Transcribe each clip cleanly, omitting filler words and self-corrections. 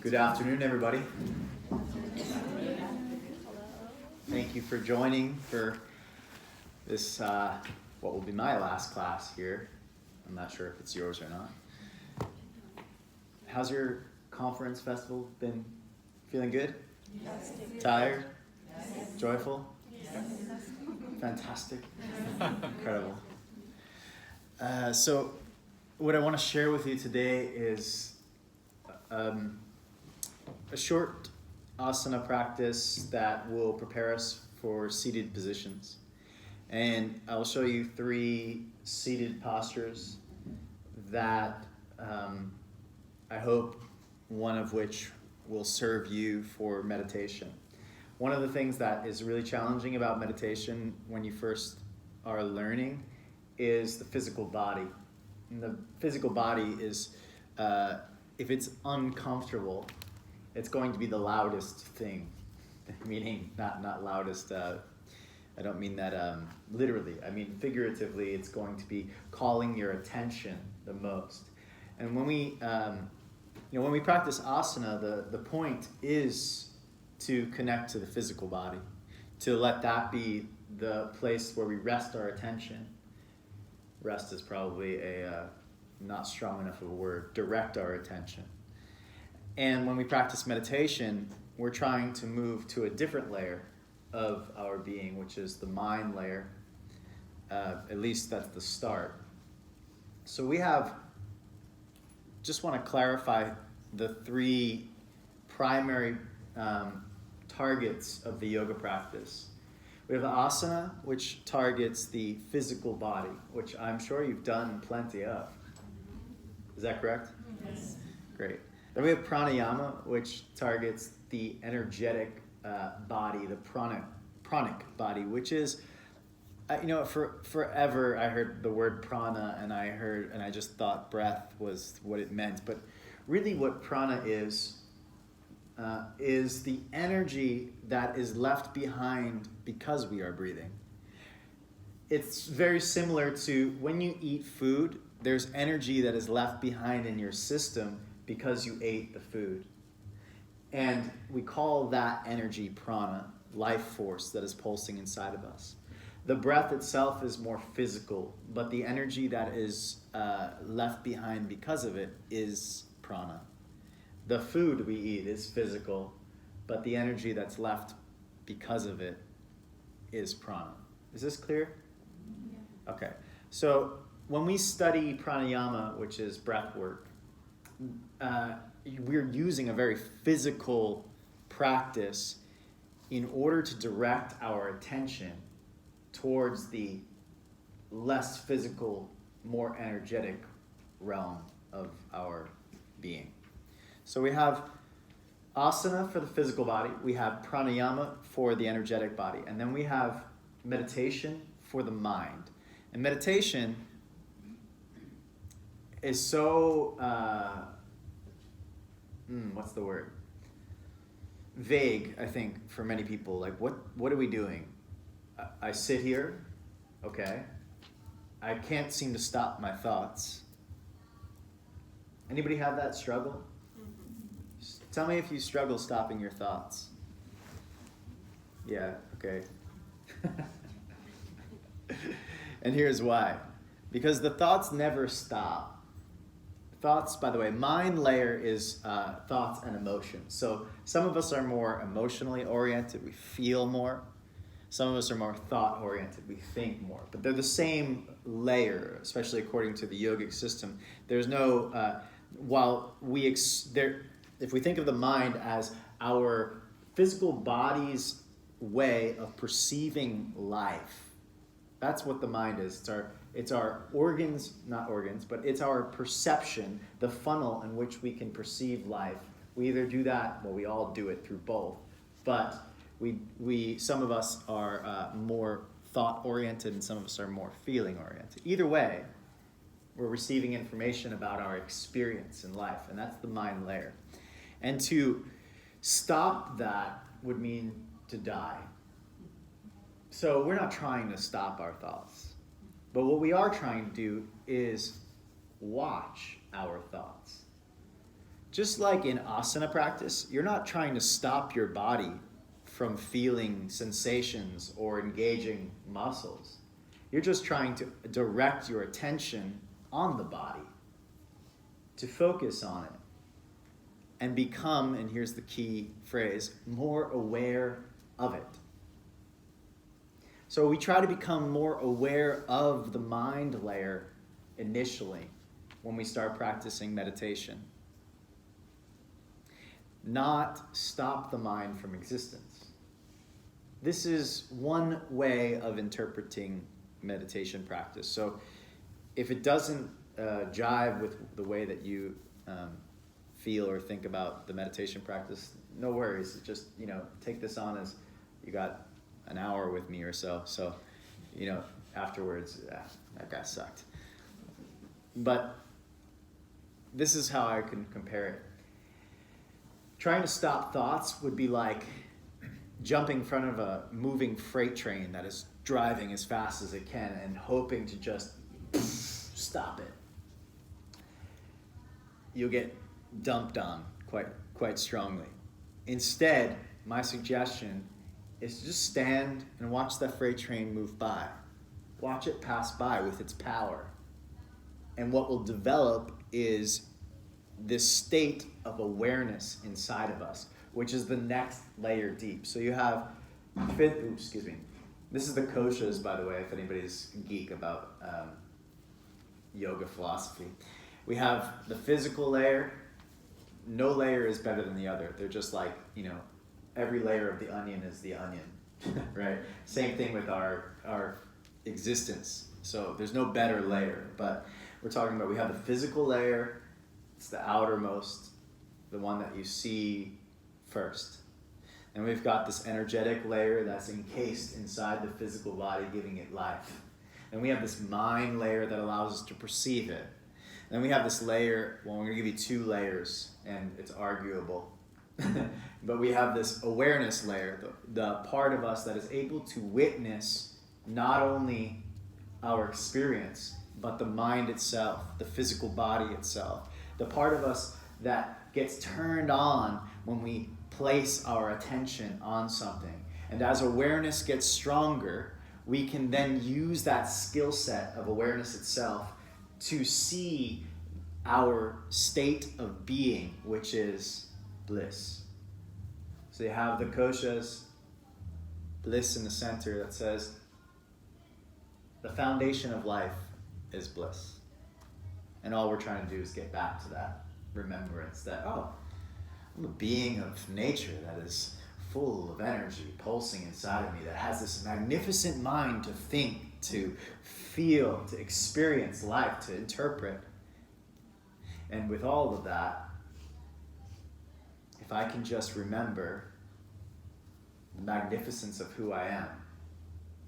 Good afternoon, everybody. Thank you for joining for this, what will be my last class here. I'm not sure if it's yours or not. How's your conference festival been? Feeling good? Yes. Tired? Yes. Joyful? Yes. Fantastic. Incredible. So what I want to share with you today is a short asana practice that will prepare us for seated positions. And I'll show you 3 seated postures that I hope one of which will serve you for meditation. One of the things that is really challenging about meditation when you first are learning is the physical body. And the physical body is, if it's uncomfortable, it's going to be the loudest thing. Meaning, not loudest, I don't mean that literally. I mean figuratively, it's going to be calling your attention the most. And when we, when we practice asana, the point is to connect to the physical body, to let that be the place where we rest our attention. Rest is probably a not strong enough of a word. Direct our attention. And when we practice meditation, we're trying to move to a different layer of our being, which is the mind layer. At least that's the start. So we have, just want to clarify the 3 primary targets of the yoga practice. We have the asana, which targets the physical body, which I'm sure you've done plenty of. Is that correct? Yes. Great. Then we have pranayama, which targets the energetic body, the pranic body, which is, forever I heard the word prana and I just thought breath was what it meant. But really what prana is the energy that is left behind because we are breathing. It's very similar to when you eat food, there's energy that is left behind in your system because you ate the food. And we call that energy prana, life force that is pulsing inside of us. The breath itself is more physical, but the energy that is left behind because of it is prana. The food we eat is physical, but the energy that's left because of it is prana. Is this clear? Yeah. Okay. So when we study pranayama, which is breath work, we're using a very physical practice in order to direct our attention towards the less physical, more energetic realm of our being. So we have asana for the physical body, we have pranayama for the energetic body, and then we have meditation for the mind. And meditation is so, what's the word? Vague, I think, for many people. Like, what are we doing? I sit here, okay. I can't seem to stop my thoughts. Anybody have that struggle? Tell me if you struggle stopping your thoughts. Yeah, okay. And here's why. Because the thoughts never stop. Thoughts, by the way, mind layer is thoughts and emotions. So some of us are more emotionally oriented, we feel more. Some of us are more thought oriented, we think more. But they're the same layer, especially according to the yogic system. There's no, if we think of the mind as our physical body's way of perceiving life, that's what the mind is. It's our organs, not organs, but it's our perception, the funnel in which we can perceive life. We either do that, well, we all do it through both, but some of us are more thought-oriented and some of us are more feeling-oriented. Either way, we're receiving information about our experience in life, and that's the mind layer. And to stop that would mean to die. So we're not trying to stop our thoughts. But what we are trying to do is watch our thoughts. Just like in asana practice, you're not trying to stop your body from feeling sensations or engaging muscles. You're just trying to direct your attention on the body, to focus on it, and become, and here's the key phrase, more aware of it. So we try to become more aware of the mind layer initially when we start practicing meditation. Not stop the mind from existence. This is one way of interpreting meditation practice. So if it doesn't jive with the way that you feel or think about the meditation practice, no worries. Just, take this on as you got an hour with me or so. So, afterwards, that guy sucked. But this is how I can compare it. Trying to stop thoughts would be like jumping in front of a moving freight train that is driving as fast as it can and hoping to just stop it. You'll get dumped on quite strongly. Instead, my suggestion is to just stand and watch that freight train move by. Watch it pass by with its power. And what will develop is this state of awareness inside of us, which is the next layer deep. So you have, this is the koshas, by the way, if anybody's geek about yoga philosophy. We have the physical layer. No layer is better than the other. They're just like, every layer of the onion is the onion, right? Same thing with our existence. So there's no better layer, but we're talking about, we have the physical layer. It's the outermost, the one that you see first. And we've got this energetic layer that's encased inside the physical body, giving it life. And we have this mind layer that allows us to perceive it. And we have this layer, well, I'm going to give you two layers, and it's arguable. But we have this awareness layer, the part of us that is able to witness not only our experience, but the mind itself, the physical body itself. The part of us that gets turned on when we place our attention on something. And as awareness gets stronger, we can then use that skill set of awareness itself to see our state of being, which is bliss. So you have the koshas, bliss in the center, that says the foundation of life is bliss. And all we're trying to do is get back to that remembrance that, I'm a being of nature that is full of energy pulsing inside of me, that has this magnificent mind to think, to feel, to experience life, to interpret. And with all of that, if I can just remember the magnificence of who I am,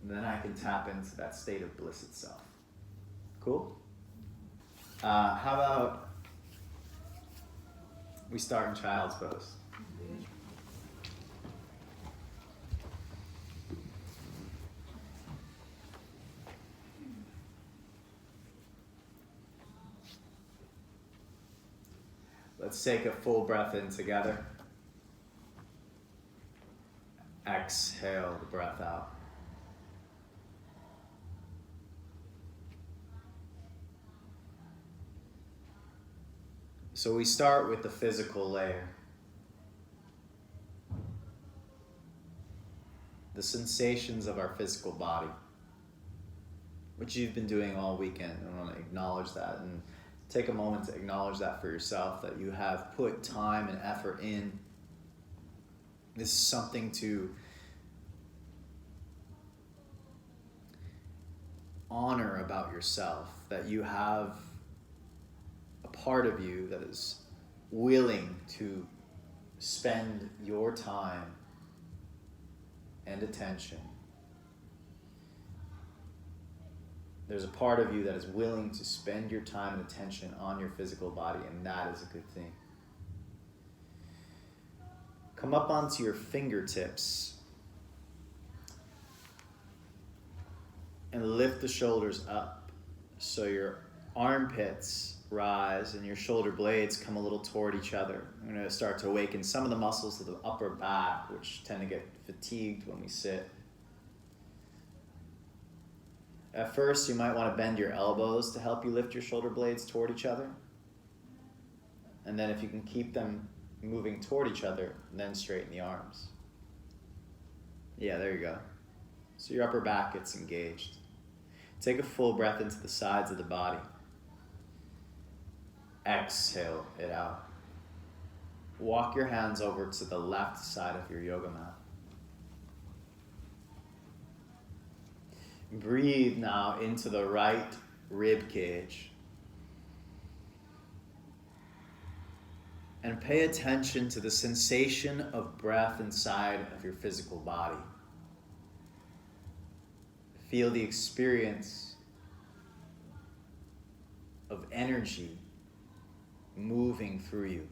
then I can tap into that state of bliss itself. Cool? How about we start in child's pose? Let's take a full breath in together. Exhale the breath out. So we start with the physical layer. The sensations of our physical body, which you've been doing all weekend. I want to acknowledge that and take a moment to acknowledge that for yourself, that you have put time and effort in. This is something to honor about yourself, that you have a part of you that is willing to spend your time and attention. There's a part of you that is willing to spend your time and attention on your physical body, and that is a good thing. Come up onto your fingertips and lift the shoulders up so your armpits rise and your shoulder blades come a little toward each other. We're going to start to awaken some of the muscles of the upper back, which tend to get fatigued when we sit. At first, you might want to bend your elbows to help you lift your shoulder blades toward each other. And then if you can keep them moving toward each other, then straighten the arms. Yeah, there you go. So your upper back gets engaged. Take a full breath into the sides of the body. Exhale it out. Walk your hands over to the left side of your yoga mat. Breathe now into the right rib cage. And pay attention to the sensation of breath inside of your physical body. Feel the experience of energy moving through you.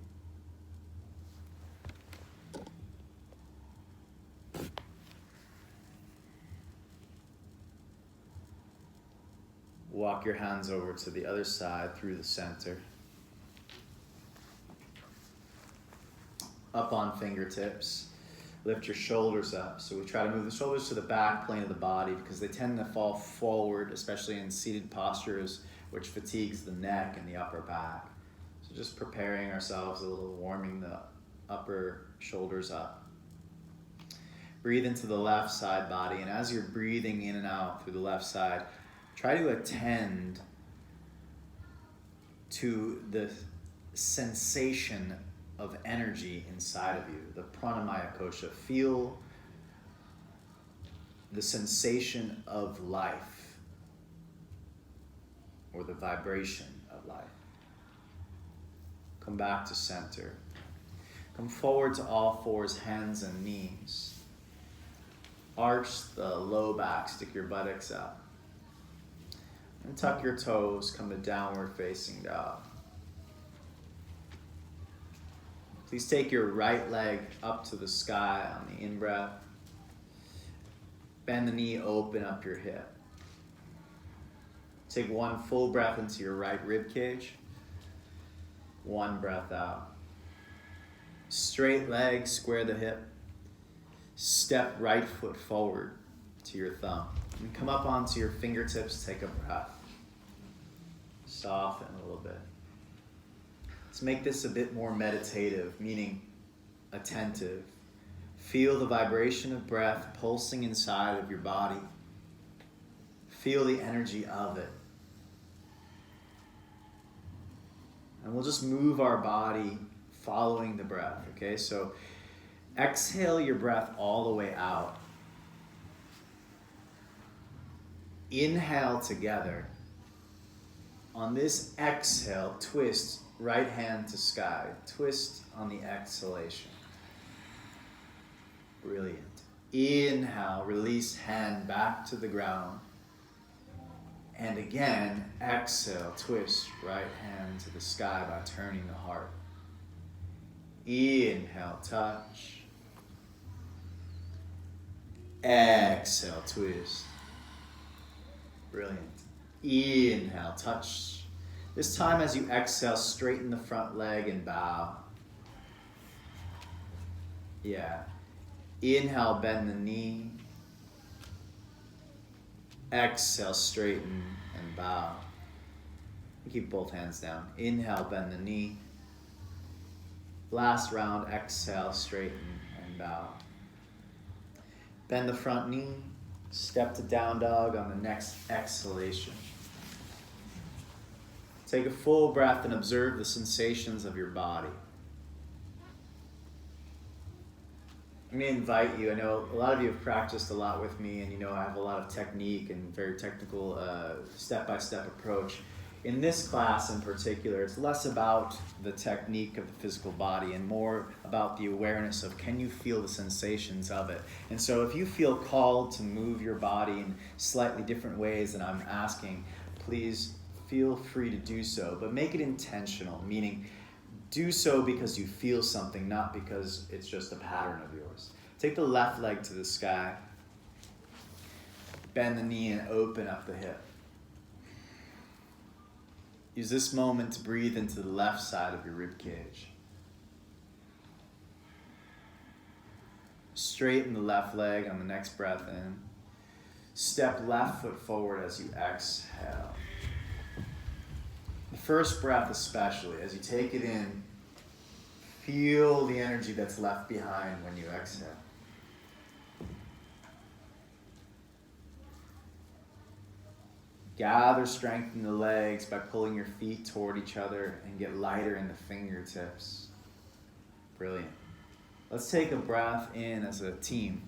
Walk your hands over to the other side through the center. Up on fingertips. Lift your shoulders up. So we try to move the shoulders to the back plane of the body because they tend to fall forward, especially in seated postures, which fatigues the neck and the upper back. So just preparing ourselves a little, warming the upper shoulders up. Breathe into the left side body, and as you're breathing in and out through the left side, try to attend to the sensation of energy inside of you, the pranamaya kosha. Feel the sensation of life, or the vibration of life. Come back to center. Come forward to all fours, hands and knees. Arch the low back, stick your buttocks out. And tuck your toes, come to downward facing dog. Please take your right leg up to the sky on the in-breath. Bend the knee, open up your hip. Take one full breath into your right rib cage. One breath out. Straight leg, square the hip. Step right foot forward to your thumb. And come up onto your fingertips, take a breath. Soften a little bit. Let's make this a bit more meditative, meaning attentive. Feel the vibration of breath pulsing inside of your body. Feel the energy of it. And we'll just move our body following the breath, okay? So exhale your breath all the way out. Inhale together. On this exhale, twist right hand to sky. Twist on the exhalation. Brilliant. Inhale, release hand back to the ground. And again, exhale, twist right hand to the sky by turning the heart. Inhale, touch. Exhale, twist. Brilliant. Inhale, touch. This time as you exhale, straighten the front leg and bow. Yeah. Inhale, bend the knee. Exhale, straighten and bow. Keep both hands down. Inhale, bend the knee. Last round, exhale, straighten and bow. Bend the front knee. Step to down dog on the next exhalation. Take a full breath and observe the sensations of your body. I'm going to invite you. I know a lot of you have practiced a lot with me, and you know I have a lot of technique and very technical step-by-step approach. In this class in particular, it's less about the technique of the physical body and more about the awareness of, can you feel the sensations of it? And so if you feel called to move your body in slightly different ways than I'm asking, please feel free to do so, but make it intentional, meaning do so because you feel something, not because it's just a pattern of yours. Take the left leg to the sky. Bend the knee and open up the hip. Use this moment to breathe into the left side of your rib cage. Straighten the left leg on the next breath in. Step left foot forward as you exhale. The first breath especially, as you take it in, feel the energy that's left behind when you exhale. Gather strength in the legs by pulling your feet toward each other and get lighter in the fingertips. Brilliant. Let's take a breath in as a team.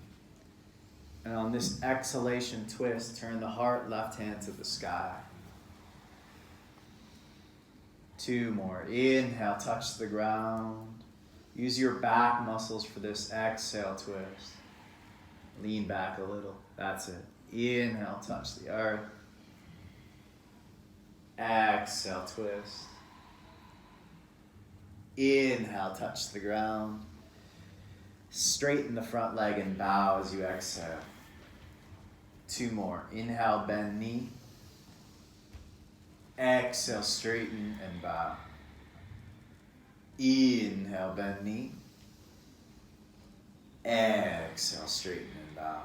And on this exhalation twist, turn the heart left hand to the sky. 2 more. Inhale, touch the ground. Use your back muscles for this exhale twist. Lean back a little. That's it. Inhale, touch the earth. Exhale, twist. Inhale, touch the ground. Straighten the front leg and bow as you exhale. 2 more. Inhale, bend knee. Exhale, straighten and bow. Inhale, bend knee. Exhale, straighten and bow.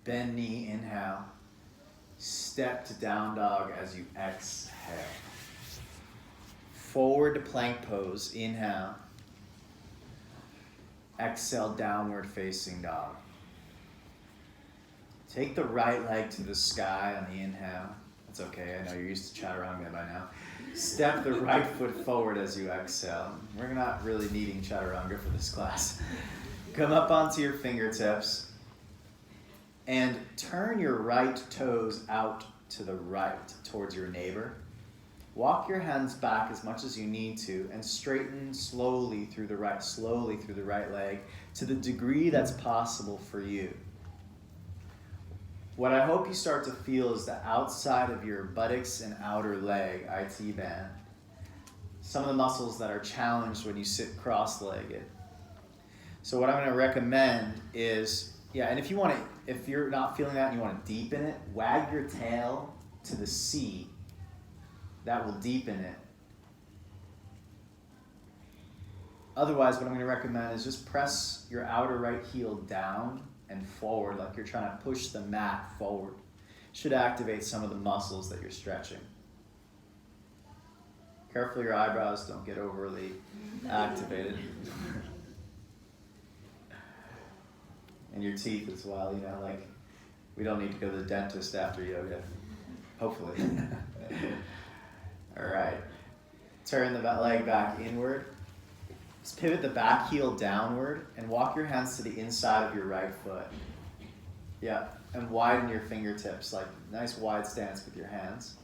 Bend knee, inhale. Step to down dog as you exhale. Forward to plank pose, inhale. Exhale, downward facing dog. Take the right leg to the sky on the inhale. That's okay, I know you're used to chaturanga by now. Step the right foot forward as you exhale. We're not really needing chaturanga for this class. Come up onto your fingertips and turn your right toes out to the right towards your neighbor. Walk your hands back as much as you need to and straighten slowly through the right leg to the degree that's possible for you. What I hope you start to feel is the outside of your buttocks and outer leg, IT band. Some of the muscles that are challenged when you sit cross-legged. So what I'm going to recommend is, and if you're not feeling that and you want to deepen it, wag your tail to the C. That will deepen it. Otherwise, what I'm going to recommend is just press your outer right heel down and forward like you're trying to push the mat forward. Should activate some of the muscles that you're stretching. Careful your eyebrows don't get overly activated. And your teeth as well, like we don't need to go to the dentist after yoga. Hopefully. All right. Turn the leg back inward. Just pivot the back heel downward and walk your hands to the inside of your right foot. Yeah, and widen your fingertips, like nice wide stance with your hands.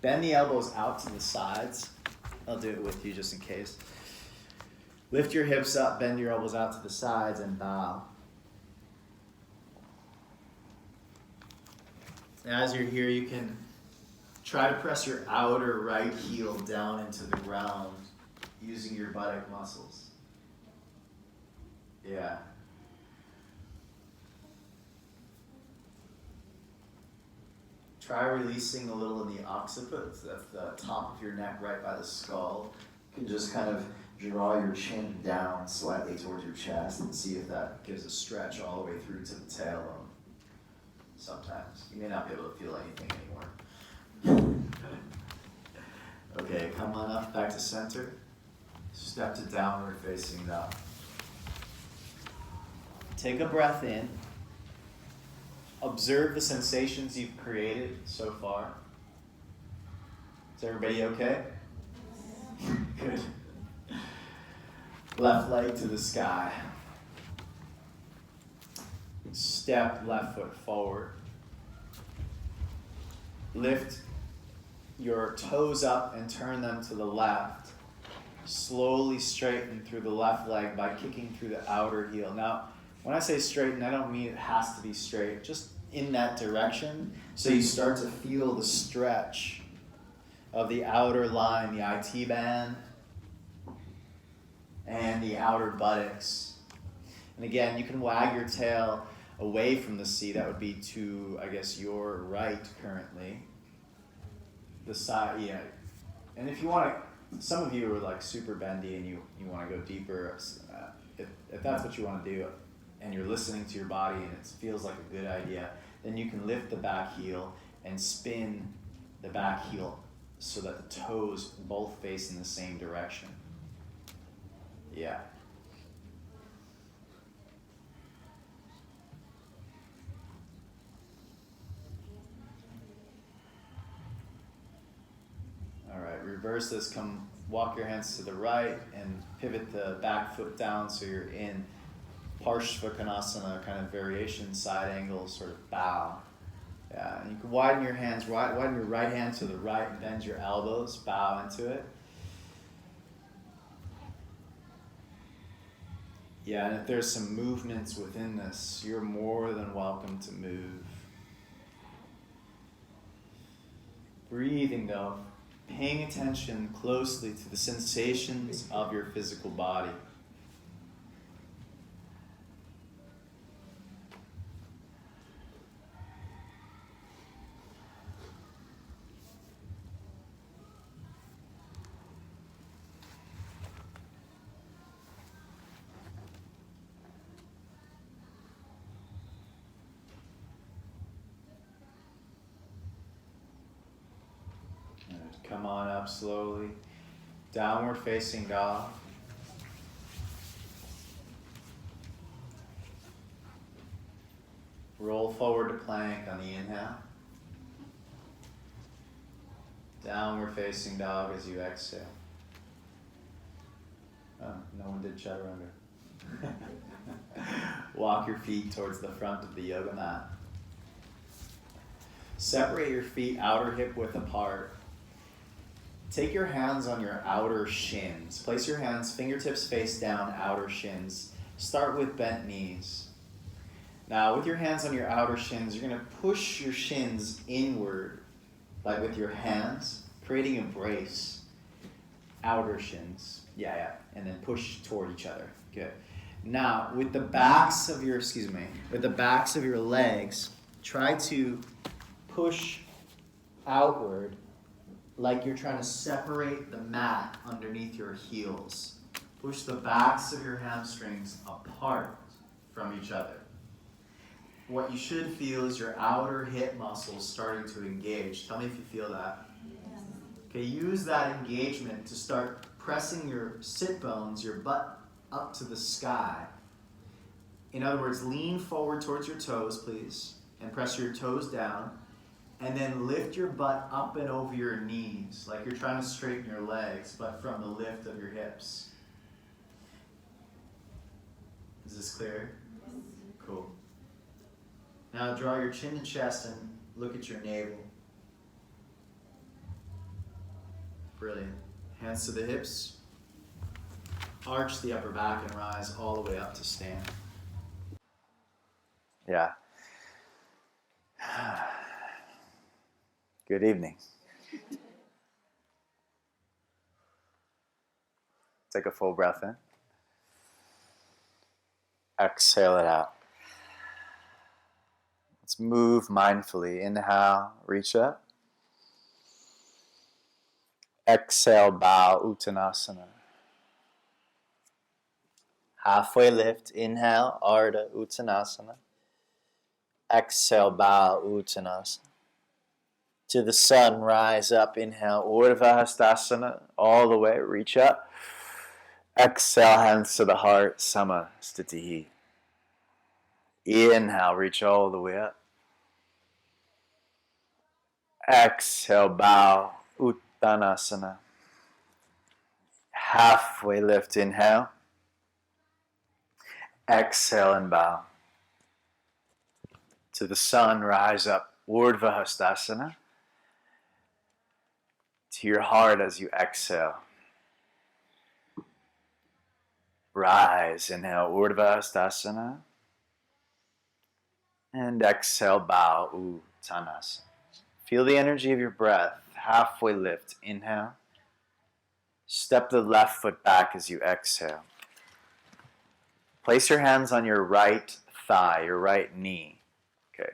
Bend the elbows out to the sides. I'll do it with you just in case. Lift your hips up, bend your elbows out to the sides, and bow. As you're here, you can try to press your outer right heel down into the ground using your buttock muscles. Yeah. Try releasing a little in the occiput. That's the top of your neck right by the skull. You can just kind of draw your chin down slightly towards your chest and see if that gives a stretch all the way through to the tailbone. Sometimes. You may not be able to feel anything anymore. Okay, come on up back to center. Step to downward facing dog. Take a breath in. Observe the sensations you've created so far. Is everybody okay? Good. Left leg to the sky. Step left foot forward. Lift your toes up and turn them to the left. Slowly straighten through the left leg by kicking through the outer heel. Now, when I say straighten, I don't mean it has to be straight, just in that direction. So you start to feel the stretch of the outer line, the IT band, and the outer buttocks. And again, you can wag your tail away from the C. That would be to, I guess, your right currently. the side, yeah. And if you want to, some of you are like super bendy and you want to go deeper. If that's what you want to do, and you're listening to your body and it feels like a good idea, then you can lift the back heel and spin the back heel so that the toes both face in the same direction. Yeah. All right, reverse this. Come walk your hands to the right and pivot the back foot down so you're in Parshvakonasana, kind of variation, side angle, sort of bow. Yeah, and you can widen your hands, widen your right hand to the right and bend your elbows, bow into it. Yeah, and if there's some movements within this, you're more than welcome to move. Breathing though, paying attention closely to the sensations of your physical body. Come on up slowly. Downward facing dog. Roll forward to plank on the inhale. Downward facing dog as you exhale. Oh, no one did chaturanga. Walk your feet towards the front of the yoga mat. Separate your feet outer hip width apart. Take your hands on your outer shins. Place your hands, fingertips face down, outer shins. Start with bent knees. Now, with your hands on your outer shins, you're going to push your shins inward, like with your hands, creating a brace. Outer shins. Yeah. And then push toward each other. Good. Now, with the backs of your, with the backs of your legs, try to push outward like you're trying to separate the mat underneath your heels. Push the backs of your hamstrings apart from each other. What you should feel is your outer hip muscles starting to engage. Tell me if you feel that. Okay, use that engagement to start pressing your sit bones, your butt up to the sky. In other words, lean forward towards your toes, please, and press your toes down. And then lift your butt up and over your knees, like you're trying to straighten your legs, but from the lift of your hips. Is this clear? Cool. Now draw your chin to chest and look at your navel. Brilliant. Hands to the hips. Arch the upper back and rise all the way up to stand. Yeah. Good evening. Take a full breath in. Exhale it out. Let's move mindfully. Inhale, reach up. Exhale, bow, Uttanasana. Halfway lift. Inhale, Ardha Uttanasana. Exhale, bow, Uttanasana. To the sun, rise up. Inhale, Urdhva Hastasana, all the way, reach up. Exhale, hands to the heart, Samasthiti. Inhale, reach all the way up. Exhale, bow, Uttanasana. Halfway lift, inhale. Exhale and bow. To the sun, rise up, Urdhva Hastasana. To your heart as you exhale. Rise, inhale, Urdhva Hastasana. And exhale, bow, Uttanasana. Feel the energy of your breath. Halfway lift, inhale. Step the left foot back as you exhale. Place your hands on your right thigh, your right knee. Okay.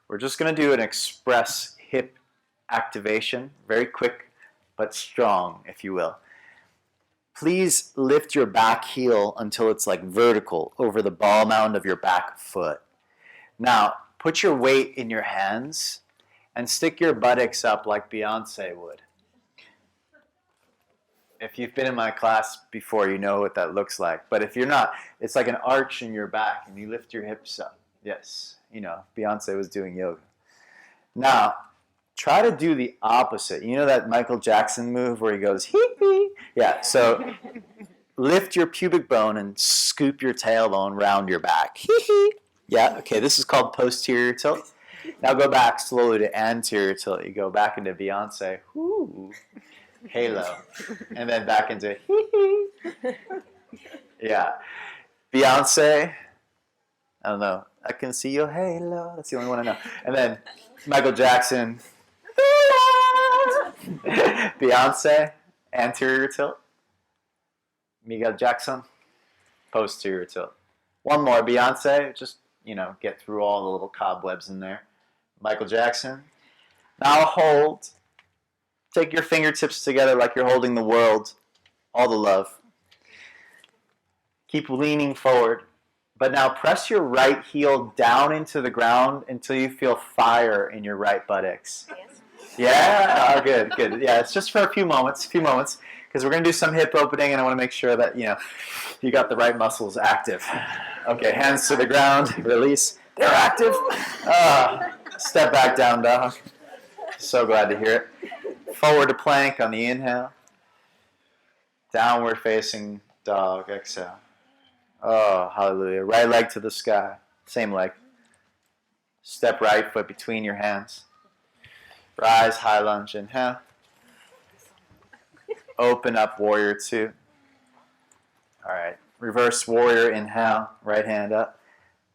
We're just going to do an express hip activation, very quick but strong, if you will. Please lift your back heel until it's like vertical over the ball mound of your back foot. Now, put your weight in your hands and stick your buttocks up like Beyonce would. If you've been in my class before, you know what that looks like. But if you're not, it's like an arch in your back and you lift your hips up. Yes, you know, Beyonce was doing yoga. Now, try to do the opposite. You know that Michael Jackson move where he goes, hee hee? Yeah, so lift your pubic bone and scoop your tailbone round your back. Hee hee. Yeah, okay, this is called posterior tilt. Now go back slowly to anterior tilt. You go back into Beyonce. Whoo. Halo. And then back into hee hee. Yeah. Beyonce. I don't know. I can see your halo. That's the only one I know. And then Michael Jackson. Beyonce. Anterior tilt. Miguel Jackson. Posterior tilt. One more. Beyonce. Just, get through all the little cobwebs in there. Michael Jackson. Now hold. Take your fingertips together like you're holding the world. All the love. Keep leaning forward. But now press your right heel down into the ground until you feel fire in your right buttocks. Yeah? Oh, good. Yeah, it's just for a few moments, because we're going to do some hip opening, and I want to make sure that, you got the right muscles active. Okay, hands to the ground. Release. They're active. Step back down, dog. So glad to hear it. Forward to plank on the inhale. Downward facing dog. Exhale. Oh, hallelujah. Right leg to the sky. Same leg. Step right foot between your hands. Rise, high lunge, inhale. Open up, warrior two. All right. Reverse warrior, inhale. Right hand up.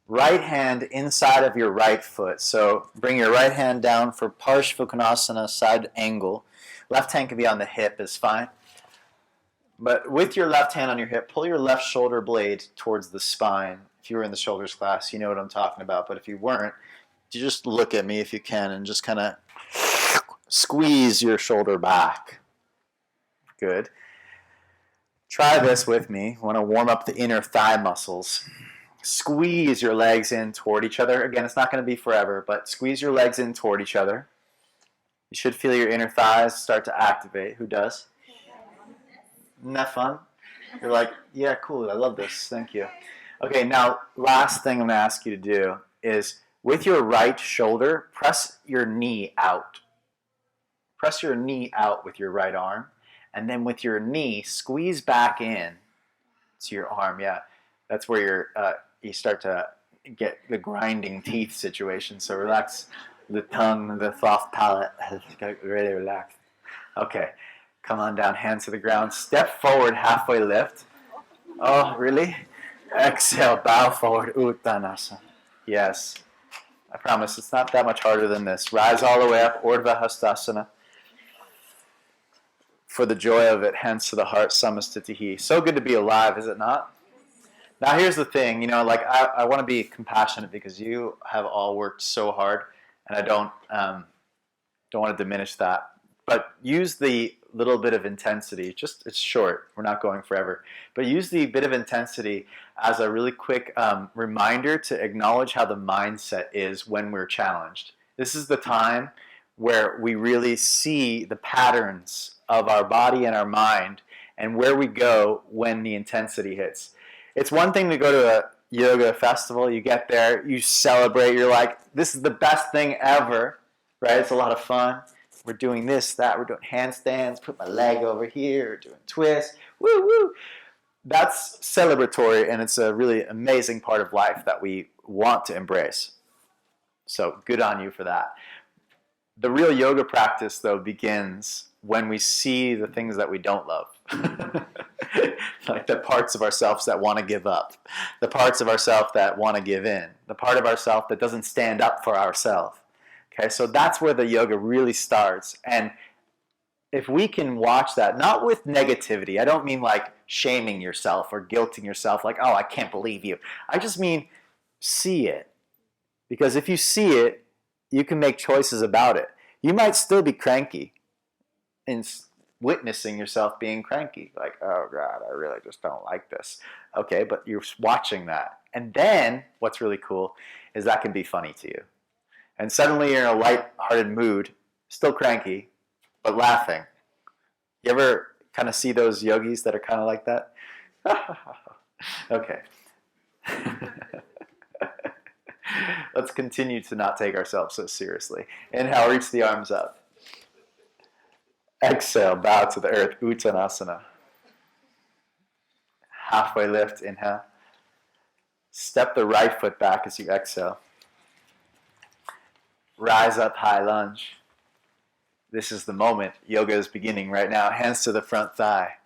Right hand inside of your right foot. So bring your right hand down for Parshva side angle. Left hand can be on the hip, is fine. But with your left hand on your hip, pull your left shoulder blade towards the spine. If you were in the shoulders class, you know what I'm talking about. But if you weren't, you just look at me if you can and just kind of squeeze your shoulder back. Good. Try this with me. I want to warm up the inner thigh muscles. Squeeze your legs in toward each other. Again, it's not going to be forever, but squeeze your legs in toward each other. You should feel your inner thighs start to activate. Who does? Isn't that fun? You're like, yeah, cool. I love this. Thank you. Okay, now, last thing I'm going to ask you to do is with your right shoulder, press your knee out. Press your knee out with your right arm. And then with your knee, squeeze back in to your arm. Yeah, that's where you start to get the grinding teeth situation. So relax the tongue, the soft palate. Get really relaxed. Okay, come on down, hands to the ground. Step forward, halfway lift. Oh, really? Exhale, bow forward, Uttanasana. Yes, I promise it's not that much harder than this. Rise all the way up, Urdhva Hastasana. For the joy of it, hands to the heart, Samastitihi. So good to be alive, is it not? Now here's the thing, I want to be compassionate because you have all worked so hard, and I don't want to diminish that. But use the little bit of intensity. It's short. We're not going forever. But use the bit of intensity as a really quick reminder to acknowledge how the mindset is when we're challenged. This is the time where we really see the patterns of our body and our mind and where we go when the intensity hits. It's one thing to go to a yoga festival. You get there, you celebrate. You're like, this is the best thing ever, right? It's a lot of fun. We're doing this, that. We're doing handstands. Put my leg over here. We're doing twists. Woo, woo. That's celebratory, and it's a really amazing part of life that we want to embrace. So good on you for that. The real yoga practice, though, begins when we see the things that we don't love. Like the parts of ourselves that want to give up. The parts of ourselves that want to give in. The part of ourselves that doesn't stand up for ourselves. Okay, so that's where the yoga really starts. And if we can watch that, not with negativity, I don't mean like shaming yourself or guilting yourself, like, oh, I can't believe you. I just mean see it. Because if you see it, you can make choices about it. You might still be cranky and witnessing yourself being cranky. Like, oh God, I really just don't like this. Okay, but you're watching that. And then what's really cool is that can be funny to you. And suddenly you're in a light-hearted mood, still cranky, but laughing. You ever kind of see those yogis that are kind of like that? Okay. Let's continue to not take ourselves so seriously. Inhale, reach the arms up. Exhale, bow to the earth, Uttanasana. Halfway lift, inhale. Step the right foot back as you exhale. Rise up, high lunge. This is the moment. Yoga is beginning right now. Hands to the front thigh.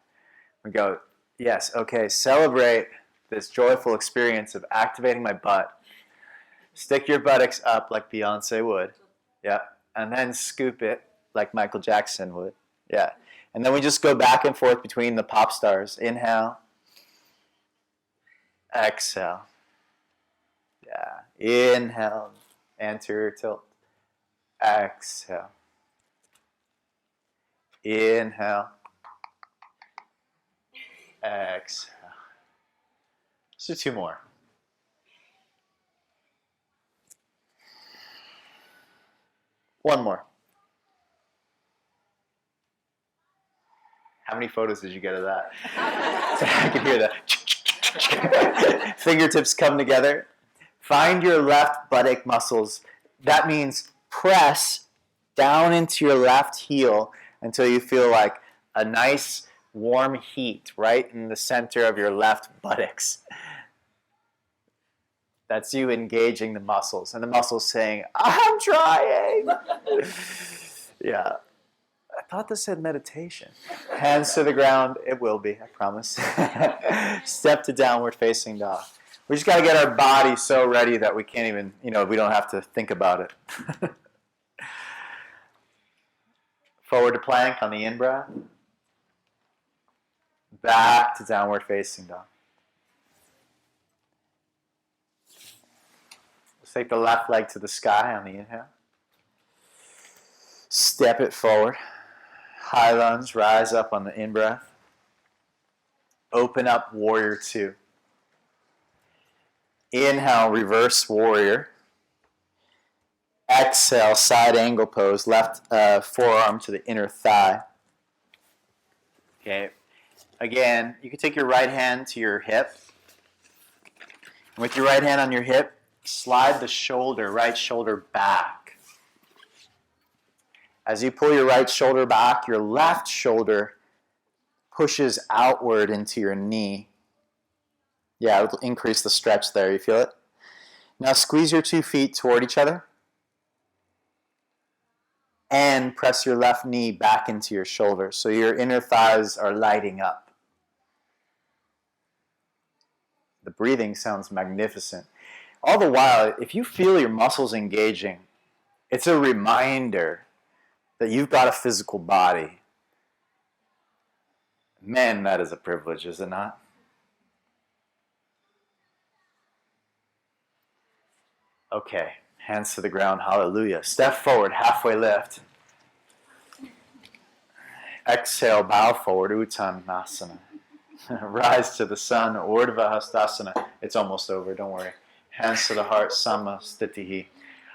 We go, yes, okay, celebrate this joyful experience of activating my butt. Stick your buttocks up like Beyonce would. Yeah. And then scoop it like Michael Jackson would. Yeah. And then we just go back and forth between the pop stars. Inhale. Exhale. Yeah. Inhale. Anterior tilt. Exhale. Inhale. Exhale. Let's do two more. One more. How many photos did you get of that? I can hear that. Fingertips come together. Find your left buttock muscles. That means press down into your left heel until you feel like a nice warm heat right in the center of your left buttocks. That's you engaging the muscles, and the muscles saying, I'm trying. Yeah. I thought this said meditation. Hands to the ground. It will be, I promise. Step to downward facing dog. We just got to get our body so ready that we can't even, we don't have to think about it. Forward to plank on the in-breath. Back to downward facing dog. Let's take the left leg to the sky on the inhale. Step it forward. High lunge, rise up on the in-breath. Open up, warrior two. Inhale, reverse warrior. Exhale, side angle pose, left forearm to the inner thigh. Okay. Again, you can take your right hand to your hip. And with your right hand on your hip, slide the right shoulder back. As you pull your right shoulder back, your left shoulder pushes outward into your knee. Yeah, it'll increase the stretch there. You feel it? Now squeeze your 2 feet toward each other. And press your left knee back into your shoulder so your inner thighs are lighting up. The breathing sounds magnificent. All the while, if you feel your muscles engaging, it's a reminder that you've got a physical body. Man, that is a privilege, is it not? Okay, hands to the ground, hallelujah. Step forward, halfway lift. Exhale, bow forward, Uttanasana. Rise to the sun, Urdhva Hastasana. It's almost over, don't worry. Hands to the heart, Samastitihi.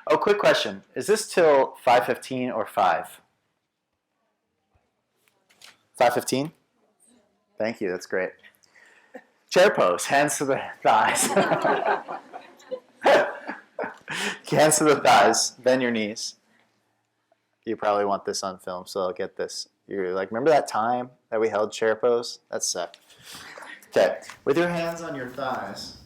Oh, quick question. Is this till 5:15 or 5? 5:15? Thank you, that's great. Chair pose, hands to the thighs. Hands to the thighs, bend your knees. You probably want this on film, so I'll get this. You're like, remember that time that we held chair pose? That's sick. Okay, with your hands on your thighs,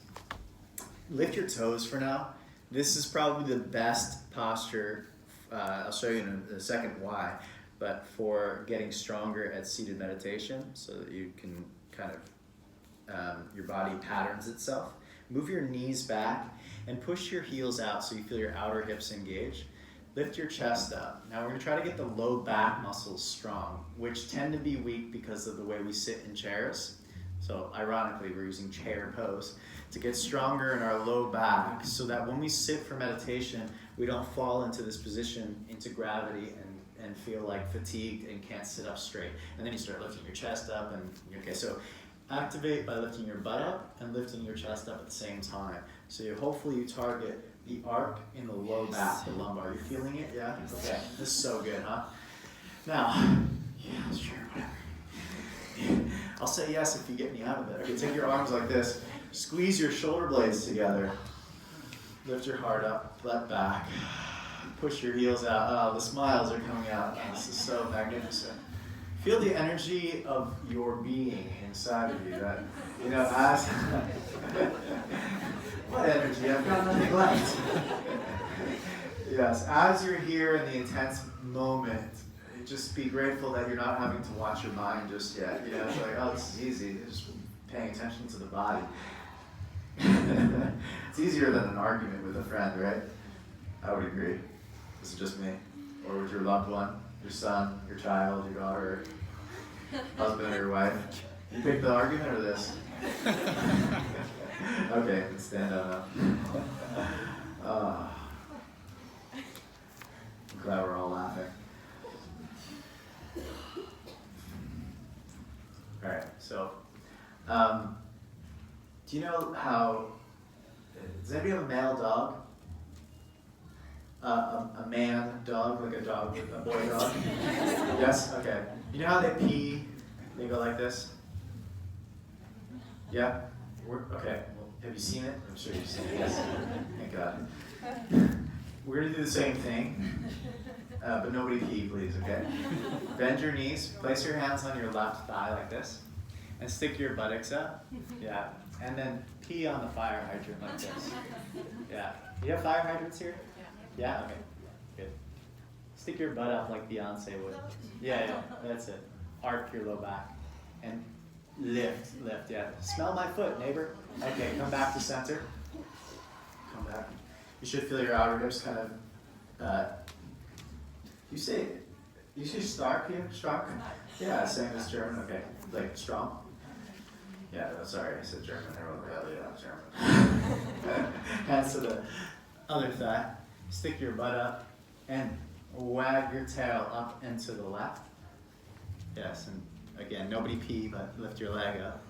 lift your toes for now. This is probably the best posture. I'll show you in a second why, but for getting stronger at seated meditation so that you can kind of, your body patterns itself. Move your knees back and push your heels out so you feel your outer hips engage. Lift your chest up. Now we're going to try to get the low back muscles strong, which tend to be weak because of the way we sit in chairs. So ironically, we're using chair pose to get stronger in our low back so that when we sit for meditation, we don't fall into this position, into gravity, and and feel like fatigued and can't sit up straight. And then you start lifting your chest up and, okay, so activate by lifting your butt up and lifting your chest up at the same time. So hopefully you target the arc in the low back, the lumbar. You feeling it? Yeah? Okay, this is so good, huh? Now, yeah, sure, whatever. I'll say yes if you get me out of it. Okay, take your arms like this. Squeeze your shoulder blades together. Lift your heart up, let back. Push your heels out. Oh, the smiles are coming out. Oh, this is so magnificent. Feel the energy of your being inside of you. That, you know, as what energy? I've got nothing left. Yes, as you're here in the intense moment, just be grateful that you're not having to watch your mind just yet. You know, it's like, oh, this is easy. You're just paying attention to the body. It's easier than an argument with a friend, right? I would agree. This is just me. Or with your loved one, your son, your child, your daughter, husband or your wife. You pick the argument or this? Okay, let's stand up. I'm glad we're all laughing. All right, so do you know how, does anybody have a male dog? A man dog, like a dog, a boy dog? Yes? Okay. You know how they pee? They go like this? Yeah? Okay. Well, have you seen it? I'm sure you've seen it. Yes. Thank God. We're going to do the same thing, but nobody pee, please, okay? Bend your knees. Place your hands on your left thigh like this, and stick your buttocks up. Yeah. And then pee on the fire hydrant like this. Yeah. You have fire hydrants here? Yeah? Okay. Good. Stick your butt up like Beyonce would. Yeah, that's it. Arc your low back. And lift, yeah. Smell my foot, neighbor. Okay, come back to center. Come back. You should feel your outer hips kind of, you say stark here? Stark? Yeah, same as German. Okay, like strong. Yeah, sorry, I said German. I wrote that. Yeah, German. Hands to the other thigh. Stick your butt up and wag your tail up and to the left. Yes, and again, nobody pee, but lift your leg up.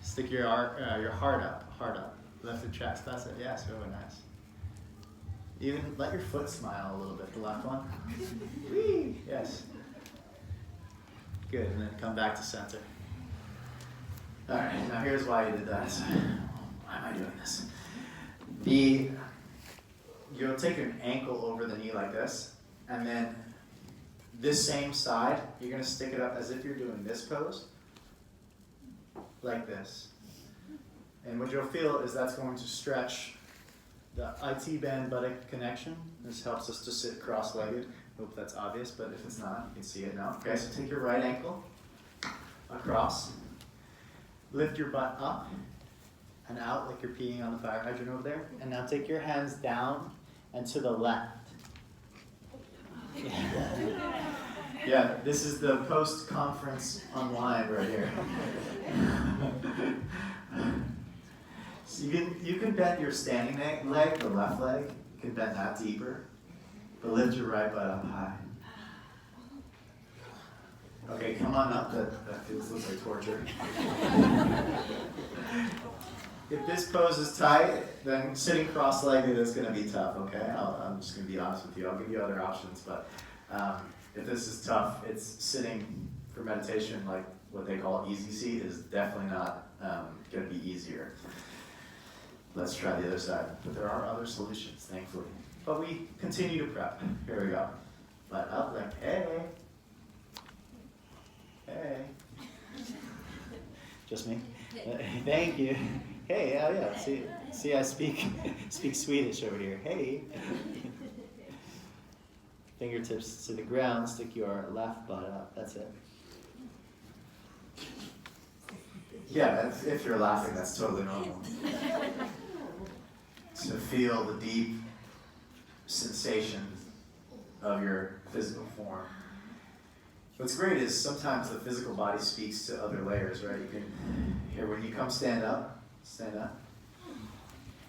Stick your heart up. Lift the chest. That's it. Yes, really nice. Even let your foot smile a little bit. The left one. Whee! Yes. Good, and then come back to center. All right, now here's why you did that. Why am I doing this? You'll take an ankle over the knee like this, and then this same side, you're going to stick it up as if you're doing this pose, like this. And what you'll feel is that's going to stretch the IT band buttock connection. This helps us to sit cross-legged. Hope that's obvious, but if it's not, you can see it now. Okay, so take your right ankle across. Lift your butt up and out like you're peeing on the fire hydrant over there. And now take your hands down and to the left. Yeah, this is the post-conference unwind right here. So you can bend your standing leg, the left leg. You can bend that deeper. But lift your right butt up high. Okay, come on up. That looks like torture. If this pose is tight, then sitting cross-legged is going to be tough, okay? I'm just going to be honest with you. I'll give you other options, but if this is tough, it's sitting for meditation, like what they call easy seat, is definitely not going to be easier. Let's try the other side. But there are other solutions, thankfully. But we continue to prep. Here we go. Butt up, like, hey. Hey. Just me? Thank you. Hey, oh yeah, see I speak Swedish over here. Hey. Fingertips to the ground, stick your left butt up, that's it. Yeah, if you're laughing, that's totally normal. So feel the deep sensation of your physical form. What's great is sometimes the physical body speaks to other layers, right? You can hear when you come stand up.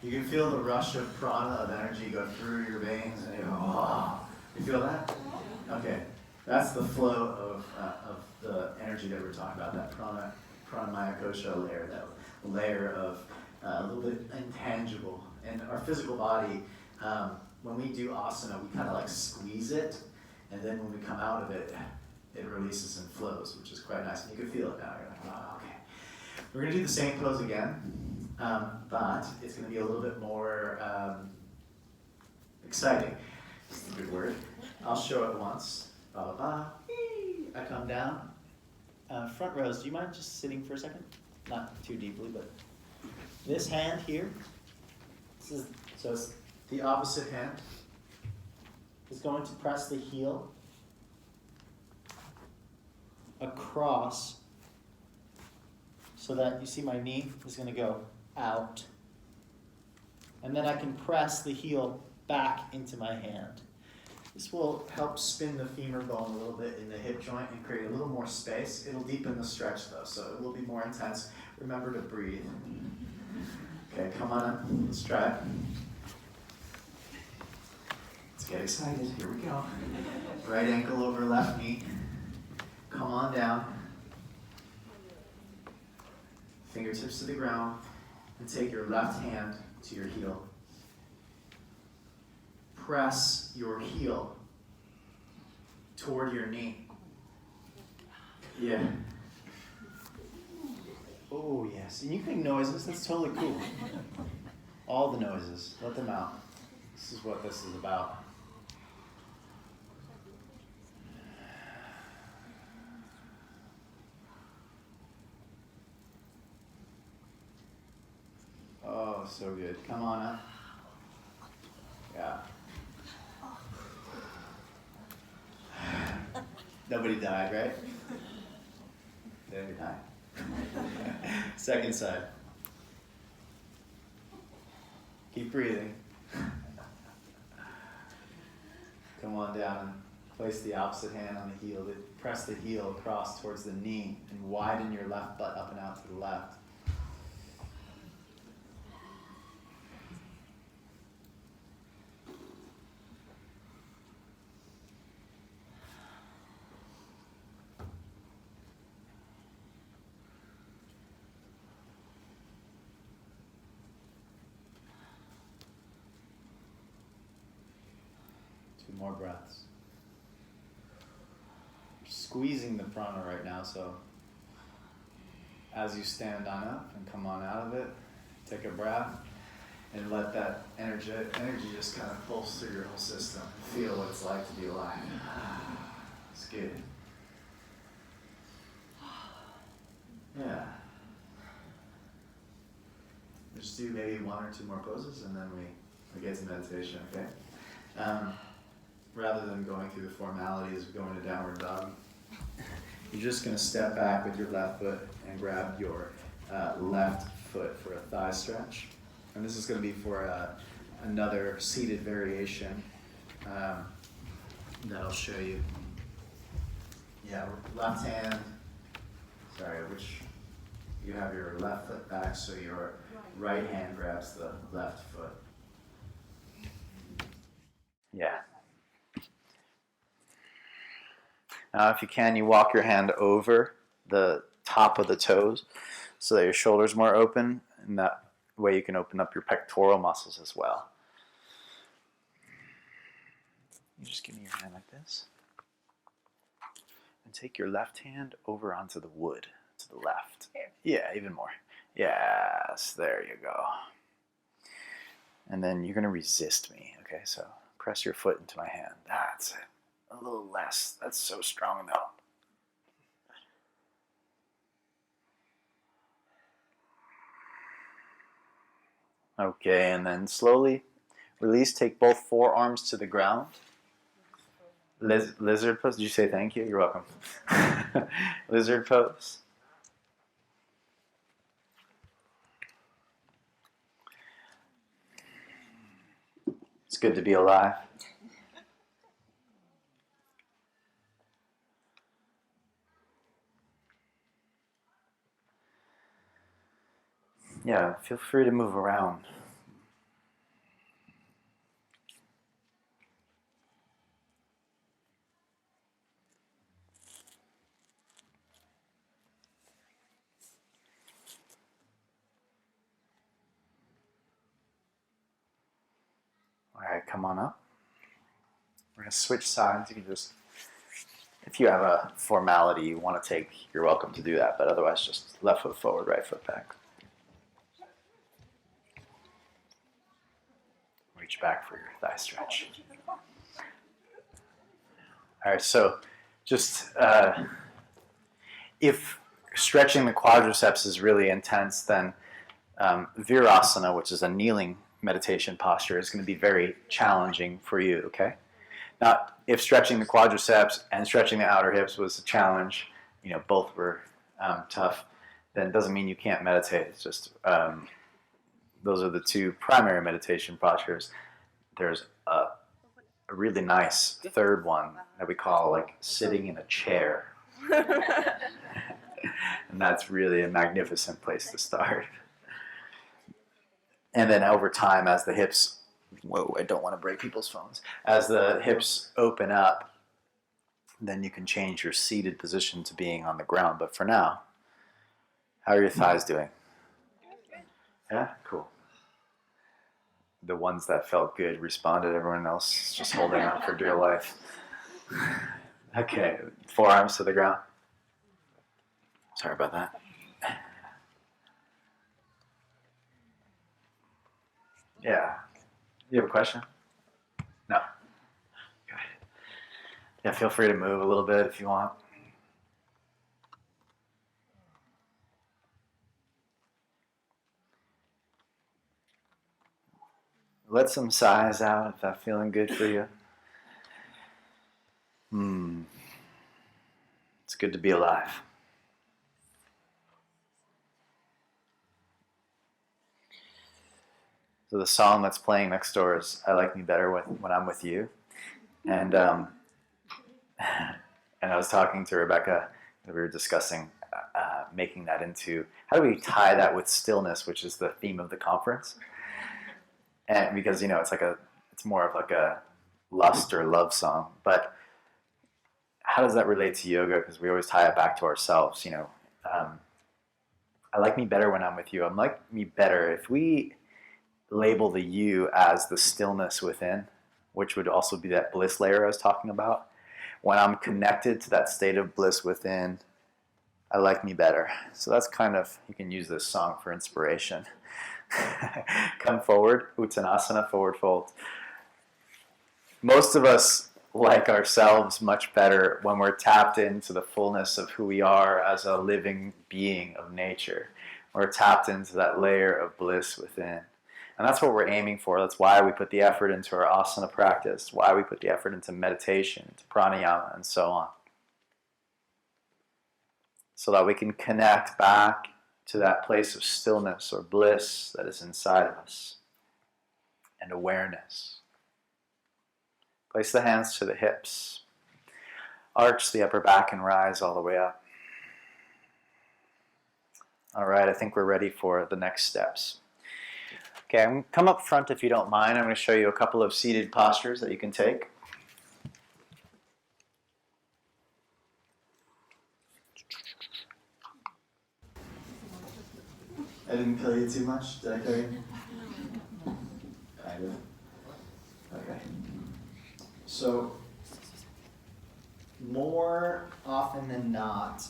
You can feel the rush of prana, of energy go through your veins, and you go, oh, You feel that? Okay. That's the flow of the energy that we're talking about, that pranamaya kosha layer, that layer of a little bit intangible. And our physical body, when we do asana, we kind of like squeeze it, and then when we come out of it, it releases and flows, which is quite nice. And you can feel it now. You're like, oh, okay. We're going to do the same pose again, but it's going to be a little bit more exciting. That's a good word. I'll show it once. Ba ba ba. I come down. Front rows, do you mind just sitting for a second? Not too deeply, but this hand here, so it's the opposite hand, is going to press the heel across so that you see my knee is going to go out. And then I can press the heel back into my hand. This will help spin the femur bone a little bit in the hip joint and create a little more space. It'll deepen the stretch though, so it will be more intense. Remember to breathe. Okay, come on up. Let's try it. Let's get excited. Here we go. Right ankle over left knee. Come on down. Fingertips to the ground. And take your left hand to your heel. Press your heel toward your knee. Yeah. Oh, yes. And you can make noises. That's totally cool. All the noises. Let them out. This is what this is about. Oh, so good. Come on up. Yeah. Nobody died, right? Nobody died. Second side. Keep breathing. Come on down and place the opposite hand on the heel. Press the heel across towards the knee and widen your left butt up and out to the left. More breaths. You're squeezing the prana right now, so as you stand on up and come on out of it, take a breath and let that energy just kind of pulse through your whole system. Feel what it's like to be alive. It's good. Yeah. Just do maybe one or two more poses and then we get to meditation, okay? Rather than going through the formalities of going to downward dog, you're just going to step back with your left foot and grab your left foot for a thigh stretch. And this is going to be for another seated variation that I'll show you. Yeah, left hand, which you have your left foot back, so your right hand grabs the left foot. Yeah. Now, if you can, you walk your hand over the top of the toes so that your shoulder's more open, and that way you can open up your pectoral muscles as well. You just give me your hand like this. And take your left hand over onto the wood, to the left. Yeah, even more. Yes, there you go. And then you're going to resist me, okay? So press your foot into my hand. That's it. A little less. That's so strong, though. Okay, and then slowly release. Take both forearms to the ground. Lizard pose. Did you say thank you? You're welcome. Lizard pose. It's good to be alive. Yeah, feel free to move around. come on up. We're going to switch sides. You can just, if you have a formality you want to take, you're welcome to do that, but otherwise just left foot forward, right foot back. Reach back for your thigh stretch. All right, so just if stretching the quadriceps is really intense, then Virasana, which is a kneeling meditation posture, is going to be very challenging for you, okay? Now, if stretching the quadriceps and stretching the outer hips was a challenge, both were tough, then it doesn't mean you can't meditate. It's just those are the two primary meditation postures. There's a really nice third one that we call like sitting in a chair. And that's really a magnificent place to start. And then over time, as the hips, I don't want to break people's phones. As the hips open up, then you can change your seated position to being on the ground. But for now, how are your thighs doing? Yeah, cool. The ones that felt good responded. Everyone else is just holding on for dear life. Okay, forearms to the ground. Sorry about that. Yeah. You have a question? No. Okay. Yeah, feel free to move a little bit if you want. Let some sighs out if that's feeling good for you. It's good to be alive. So the song that's playing next door is "I Like Me Better When I'm With You," and and I was talking to Rebecca. We were discussing making that into, how do we tie that with stillness, which is the theme of the conference? And because it's more of like a lust or love song, but how does that relate to yoga? Because we always tie it back to ourselves. I like me better when I'm with you. I'm like me better if we label the you as the stillness within, which would also be that bliss layer I was talking about. When I'm connected to that state of bliss within, I like me better. So that's kind of, you can use this song for inspiration. Come forward, Uttanasana, forward fold. Most of us like ourselves much better when we're tapped into the fullness of who we are as a living being of nature. We're tapped into that layer of bliss within. And that's what we're aiming for. That's why we put the effort into our asana practice, why we put the effort into meditation, into pranayama, and so on. So that we can connect back to that place of stillness or bliss that is inside of us. And awareness. Place the hands to the hips. Arch the upper back and rise all the way up. All right, I think we're ready for the next steps. Okay, I'm going to come up front if you don't mind. I'm going to show you a couple of seated postures that you can take. I didn't kill you too much, did I kill you? Kind of. Okay. So, more often than not,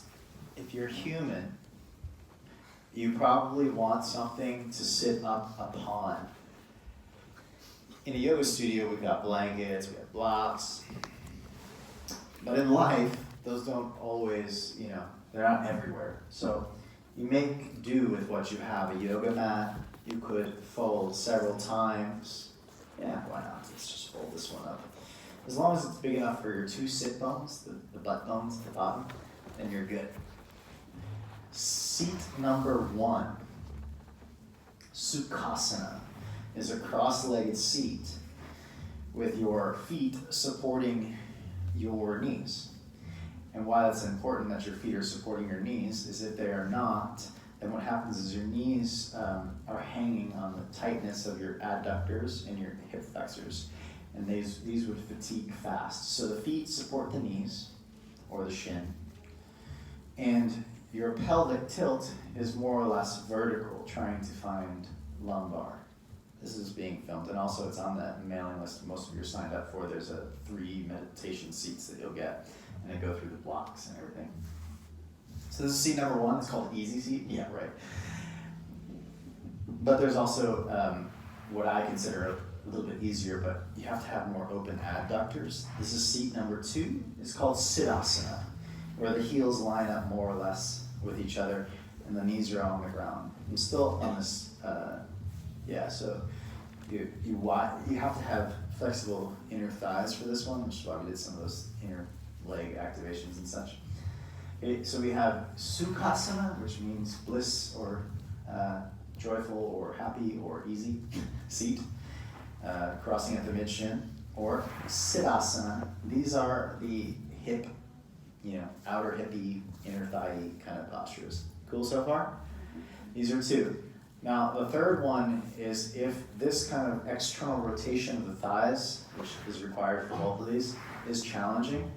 if you're human, you probably want something to sit up upon. In a yoga studio, we've got blankets, we have blocks. But in life, those don't always, they're not everywhere. So you make do with what you have. A yoga mat, you could fold several times. Yeah, why not? Let's just fold this one up. As long as it's big enough for your two sit bones, the butt bones at the bottom, then you're good. Seat number 1, Sukhasana, is a cross-legged seat with your feet supporting your knees. And why it's important that your feet are supporting your knees is if they are not, then what happens is your knees are hanging on the tightness of your adductors and your hip flexors. And these would fatigue fast. So the feet support the knees, or the shin. And your pelvic tilt is more or less vertical, trying to find lumbar. This is being filmed, and also it's on that mailing list most of you are signed up for. There's 3 meditation seats that you'll get, and they go through the blocks and everything. So this is seat number 1. It's called Easy Seat. Yeah, right. But there's also what I consider a little bit easier, but you have to have more open adductors. This is seat number 2. It's called Siddhasana, where the heels line up more or less with each other, and the knees are on the ground. I'm still on this. So you have to have flexible inner thighs for this one, which is why we did some of those inner leg activations and such. Okay, so we have Sukhasana, which means bliss or joyful or happy or easy seat, crossing at the mid-shin, or Siddhasana. These are the hip, outer hippie, inner thigh kind of postures. Cool so far? These are 2. Now, the third one is if this kind of external rotation of the thighs, which is required for both of these, is challenging,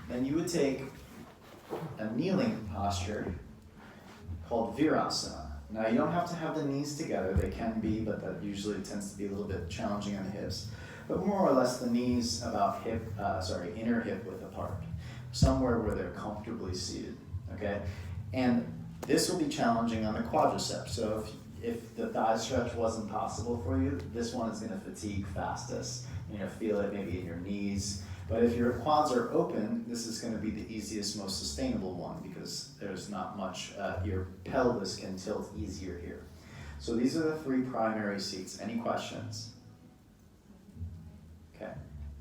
then you would take a kneeling posture called Virasana. Now, you don't have to have the knees together. They can be, but that usually tends to be a little bit challenging on the hips. But more or less the knees about inner hip width apart, somewhere where they're comfortably seated, okay? And this will be challenging on the quadriceps. So if the thigh stretch wasn't possible for you, this one is going to fatigue fastest. You're going to feel it maybe in your knees. But if your quads are open, this is going to be the easiest, most sustainable one because there's not much, your pelvis can tilt easier here. So these are the 3 primary seats. Any questions? Okay.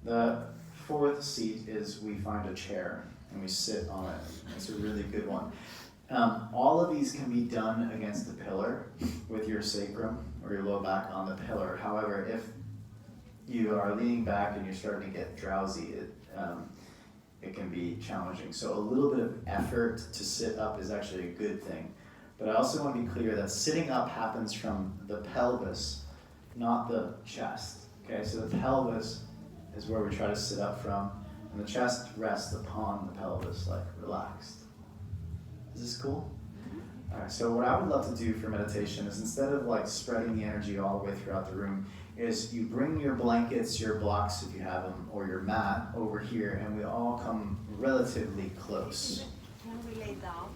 The 4th seat is we find a chair and we sit on it. It's a really good one. All of these can be done against the pillar with your sacrum or your low back on the pillar. However, if you are leaning back and you're starting to get drowsy, it can be challenging. So a little bit of effort to sit up is actually a good thing. But I also want to be clear that sitting up happens from the pelvis, not the chest. Okay, so the pelvis is where we try to sit up from, and the chest rests upon the pelvis, like relaxed. Is this cool? All right, so what I would love to do for meditation is instead of like spreading the energy all the way throughout the room, is you bring your blankets, your blocks if you have them, or your mat over here, and we all come relatively close. Can we lay down?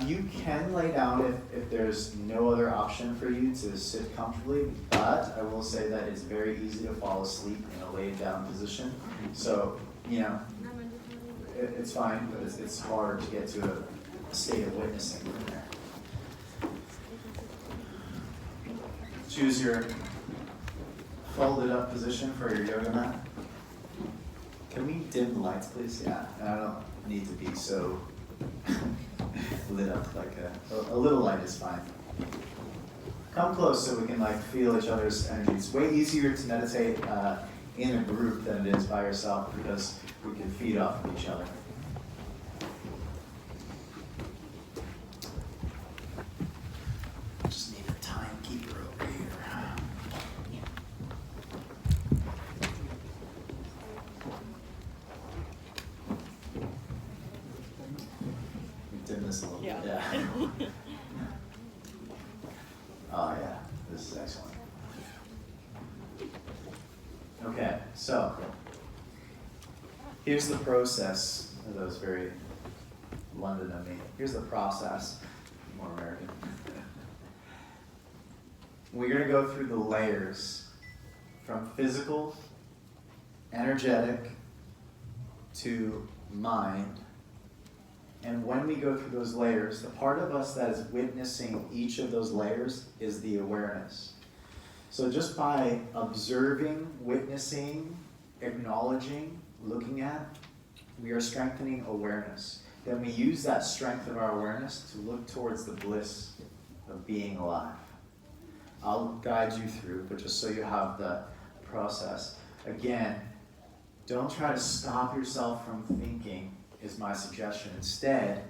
You can lay down if there's no other option for you to sit comfortably, but I will say that it's very easy to fall asleep in a laid down position. So, it's fine, but it's hard to get to a state of witnessing from there. Choose your folded up position for your yoga mat. Can we dim the lights, please? Yeah, and I don't need to be so lit up. Like a little light is fine. Come close so we can feel each other's energy. It's way easier to meditate in a group than it is by yourself because we can feed off of each other. Just need a timekeeper over here. Dim this a little bit. Yeah. Oh yeah, this is excellent. Okay, so here's the process. That was very London of me. Here's the process. More American. We're going to go through the layers from physical, energetic, to mind. And when we go through those layers, the part of us that is witnessing each of those layers is the awareness. So just by observing, witnessing, acknowledging, looking at, we are strengthening awareness. Then we use that strength of our awareness to look towards the bliss of being alive. I'll guide you through, but just so you have the process. Again, don't try to stop yourself from thinking, is my suggestion. Instead,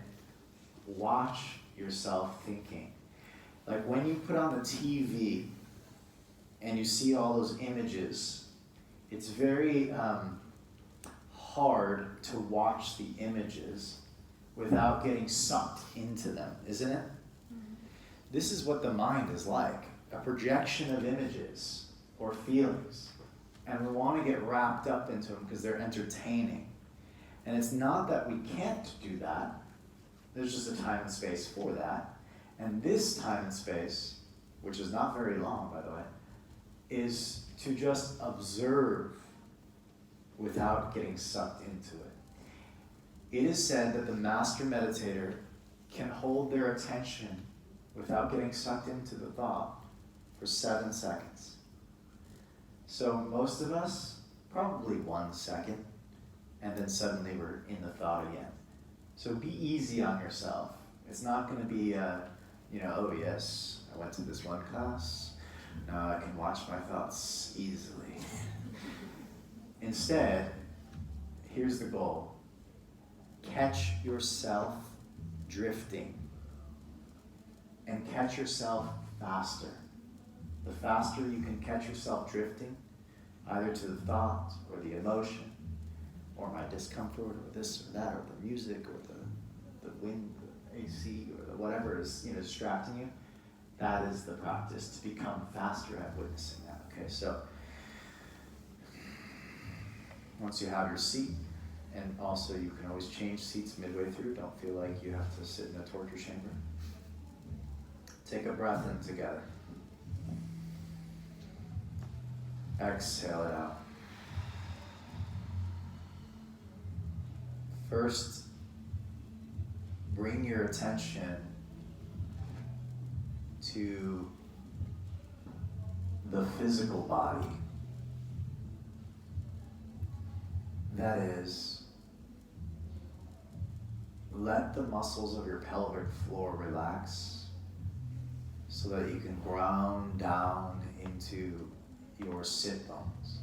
watch yourself thinking. Like when you put on the TV and you see all those images, it's very hard to watch the images without getting sucked into them, isn't it? Mm-hmm. This is what the mind is like. a projection of images or feelings, and we want to get wrapped up into them because they're entertaining. And it's not that we can't do that. There's just a time and space for that. And this time and space, which is not very long, by the way, is to just observe without getting sucked into it. It is said that the master meditator can hold their attention without getting sucked into the thought for 7 seconds. So most of us, probably 1 second, and then suddenly we're in the thought again. So be easy on yourself. It's not going to be oh yes, I went to this one class, now I can watch my thoughts easily. Instead, here's the goal. Catch yourself drifting, and catch yourself faster. The faster you can catch yourself drifting, either to the thought or the emotion, or my discomfort, or this or that, or the music, or the wind, the AC, or the whatever is distracting you, that is the practice, to become faster at witnessing that. Okay, so once you have your seat, and also you can always change seats midway through, don't feel like you have to sit in a torture chamber. Take a breath in together. Exhale it out. First, bring your attention to the physical body. That is, let the muscles of your pelvic floor relax so that you can ground down into your sit bones.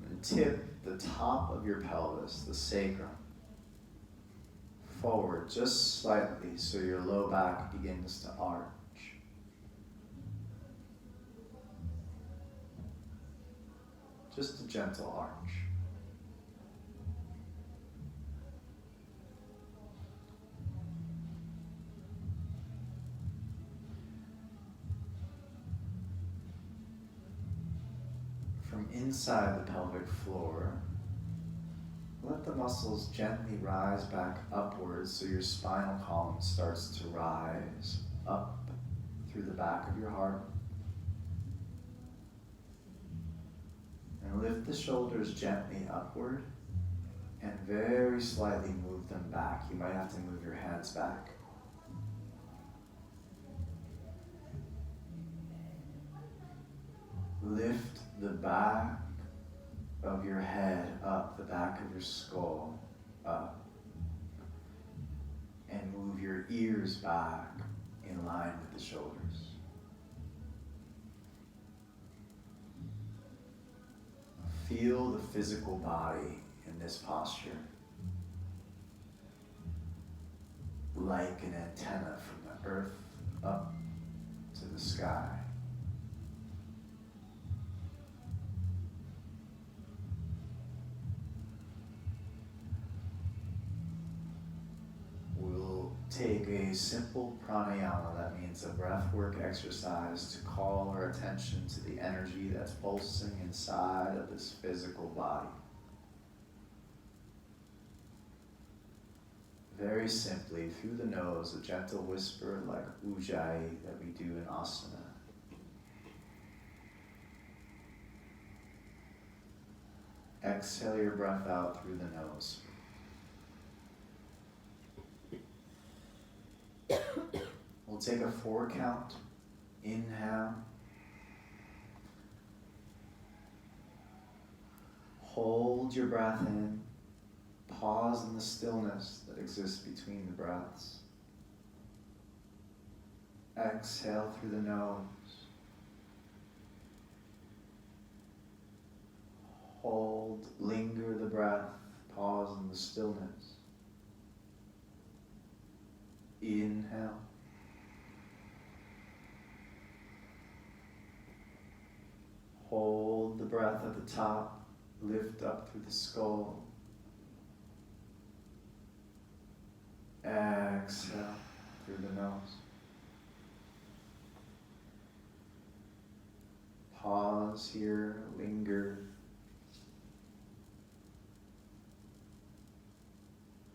And tip the top of your pelvis, the sacrum, forward just slightly so your low back begins to arch. Just a gentle arch. From inside the pelvic floor, let the muscles gently rise back upwards so your spinal column starts to rise up through the back of your heart. And lift the shoulders gently upward and very slightly move them back. You might have to move your hands back. Lift the back of your head up, the back of your skull up. And move your ears back in line with the shoulders. Feel the physical body in this posture like an antenna from the earth up to the sky. We'll take a simple pranayama, that means a breathwork exercise, to call our attention to the energy that's pulsing inside of this physical body. Very simply, through the nose, a gentle whisper like Ujjayi that we do in asana. Exhale your breath out through the nose. We'll take a 4 count. Inhale. Hold your breath in. Pause in the stillness that exists between the breaths. Exhale through the nose. Hold, linger the breath. Pause in the stillness. Inhale. Hold the breath at the top, lift up through the skull. Exhale through the nose. Pause here, linger.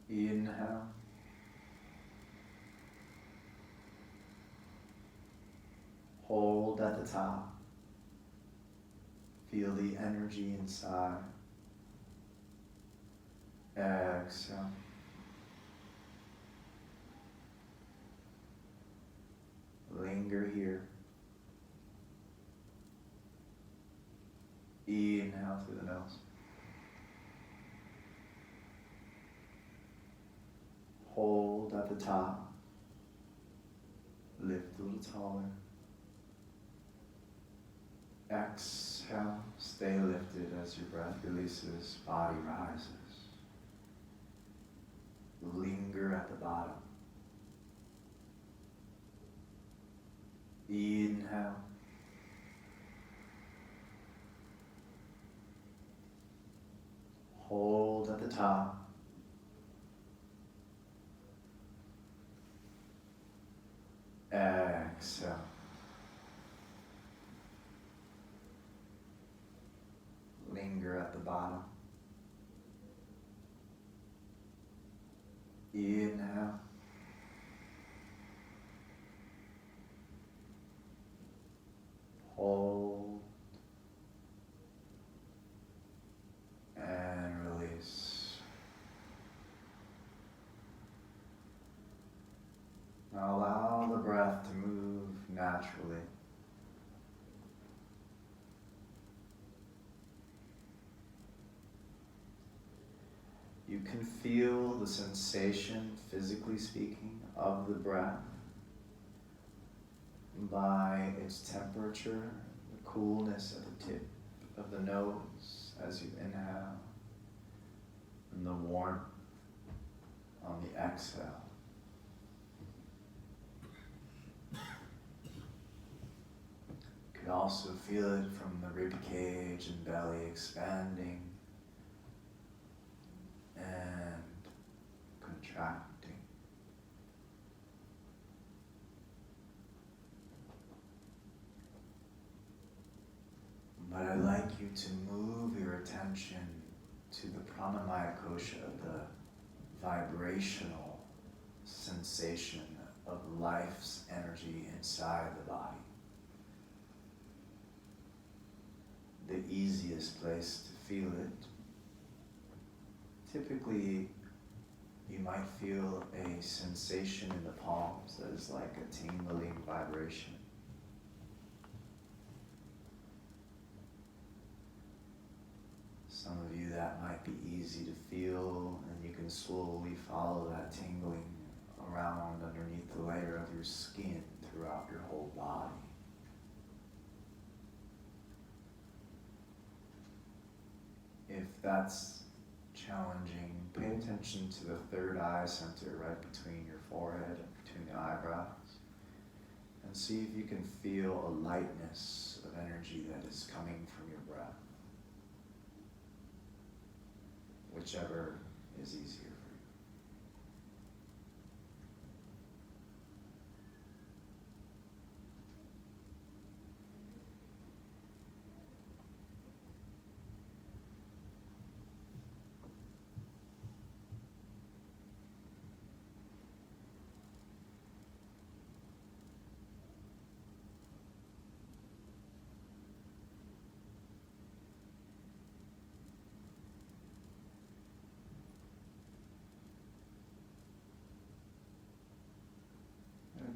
Inhale. Hold at the top. Feel the energy inside. Exhale. Linger here. Inhale through the nose. Hold at the top. Lift a little taller. Exhale. Stay lifted as your breath releases, body rises. Linger at the bottom. Inhale. Hold at the top. Exhale. Linger at the bottom. Inhale. Hold. And release. Now allow the breath to move naturally. You can feel the sensation, physically speaking, of the breath by its temperature, the coolness at the tip of the nose as you inhale, and the warmth on the exhale. You can also feel it from the rib cage and belly expanding and contracting. But I'd like you to move your attention to the pranamaya kosha, the vibrational sensation of life's energy inside the body. The easiest place to feel it. Typically, you might feel a sensation in the palms that is like a tingling vibration. Some of you that might be easy to feel, and you can slowly follow that tingling around underneath the layer of your skin throughout your whole body. If that's challenging, pay attention to the third eye center right between your forehead and between the eyebrows, and see if you can feel a lightness of energy that is coming from your breath. Whichever is easier for you.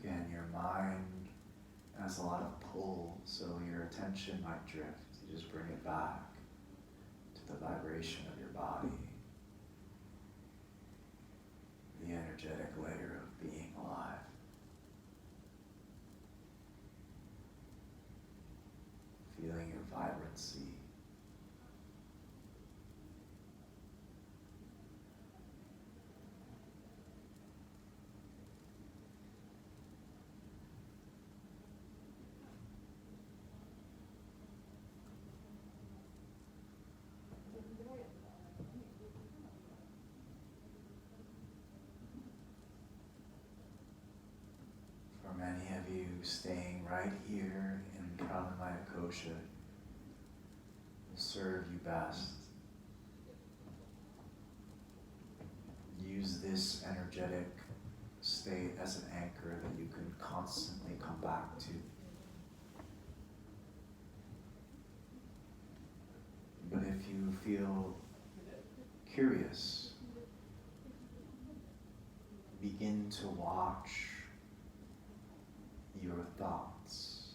Again, your mind has a lot of pull, so your attention might drift. You just bring it back to the vibration of your body, the energetic layer of being alive. Feeling your vibrancy. many of you staying right here in Pranamaya Kosha will serve you best. Use this energetic state as an anchor that you can constantly come back to. But if you feel curious, begin to watch your thoughts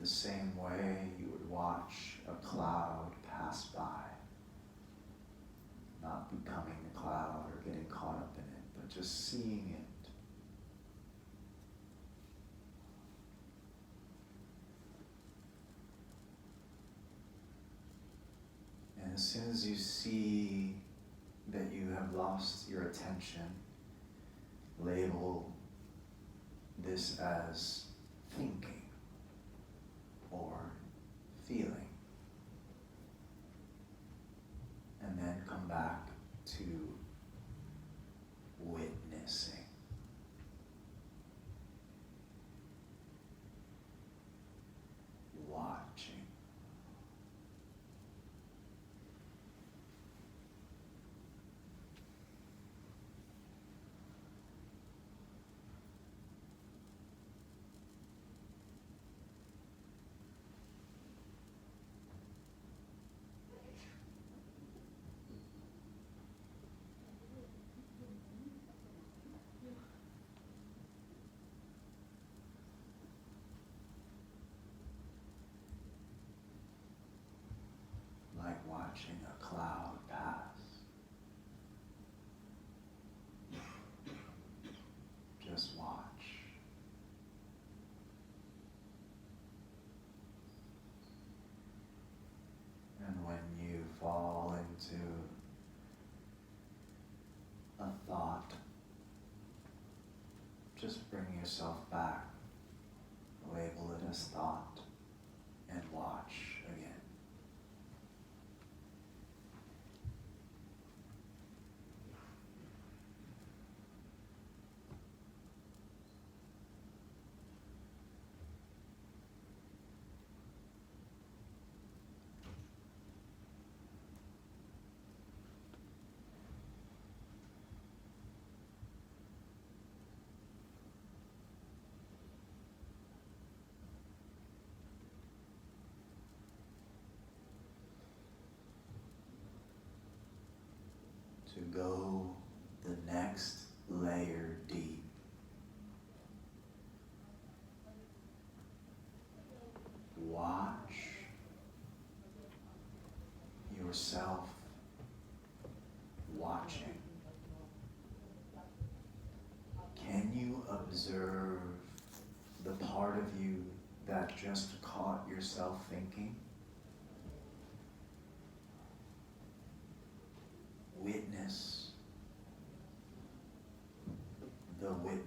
the same way you would watch a cloud pass by. Not becoming the cloud or getting caught up in it, but just seeing it. And as soon as you see that you have lost your attention, label this as thinking or feeling. And then come back to witnessing. Watching. Like watching a cloud pass. Just watch. And when you fall into a thought, just bring yourself back. Label it as thought and watch again. To go the next layer deep. Watch yourself watching. Can you observe the part of you that just caught yourself thinking? Witness the witness.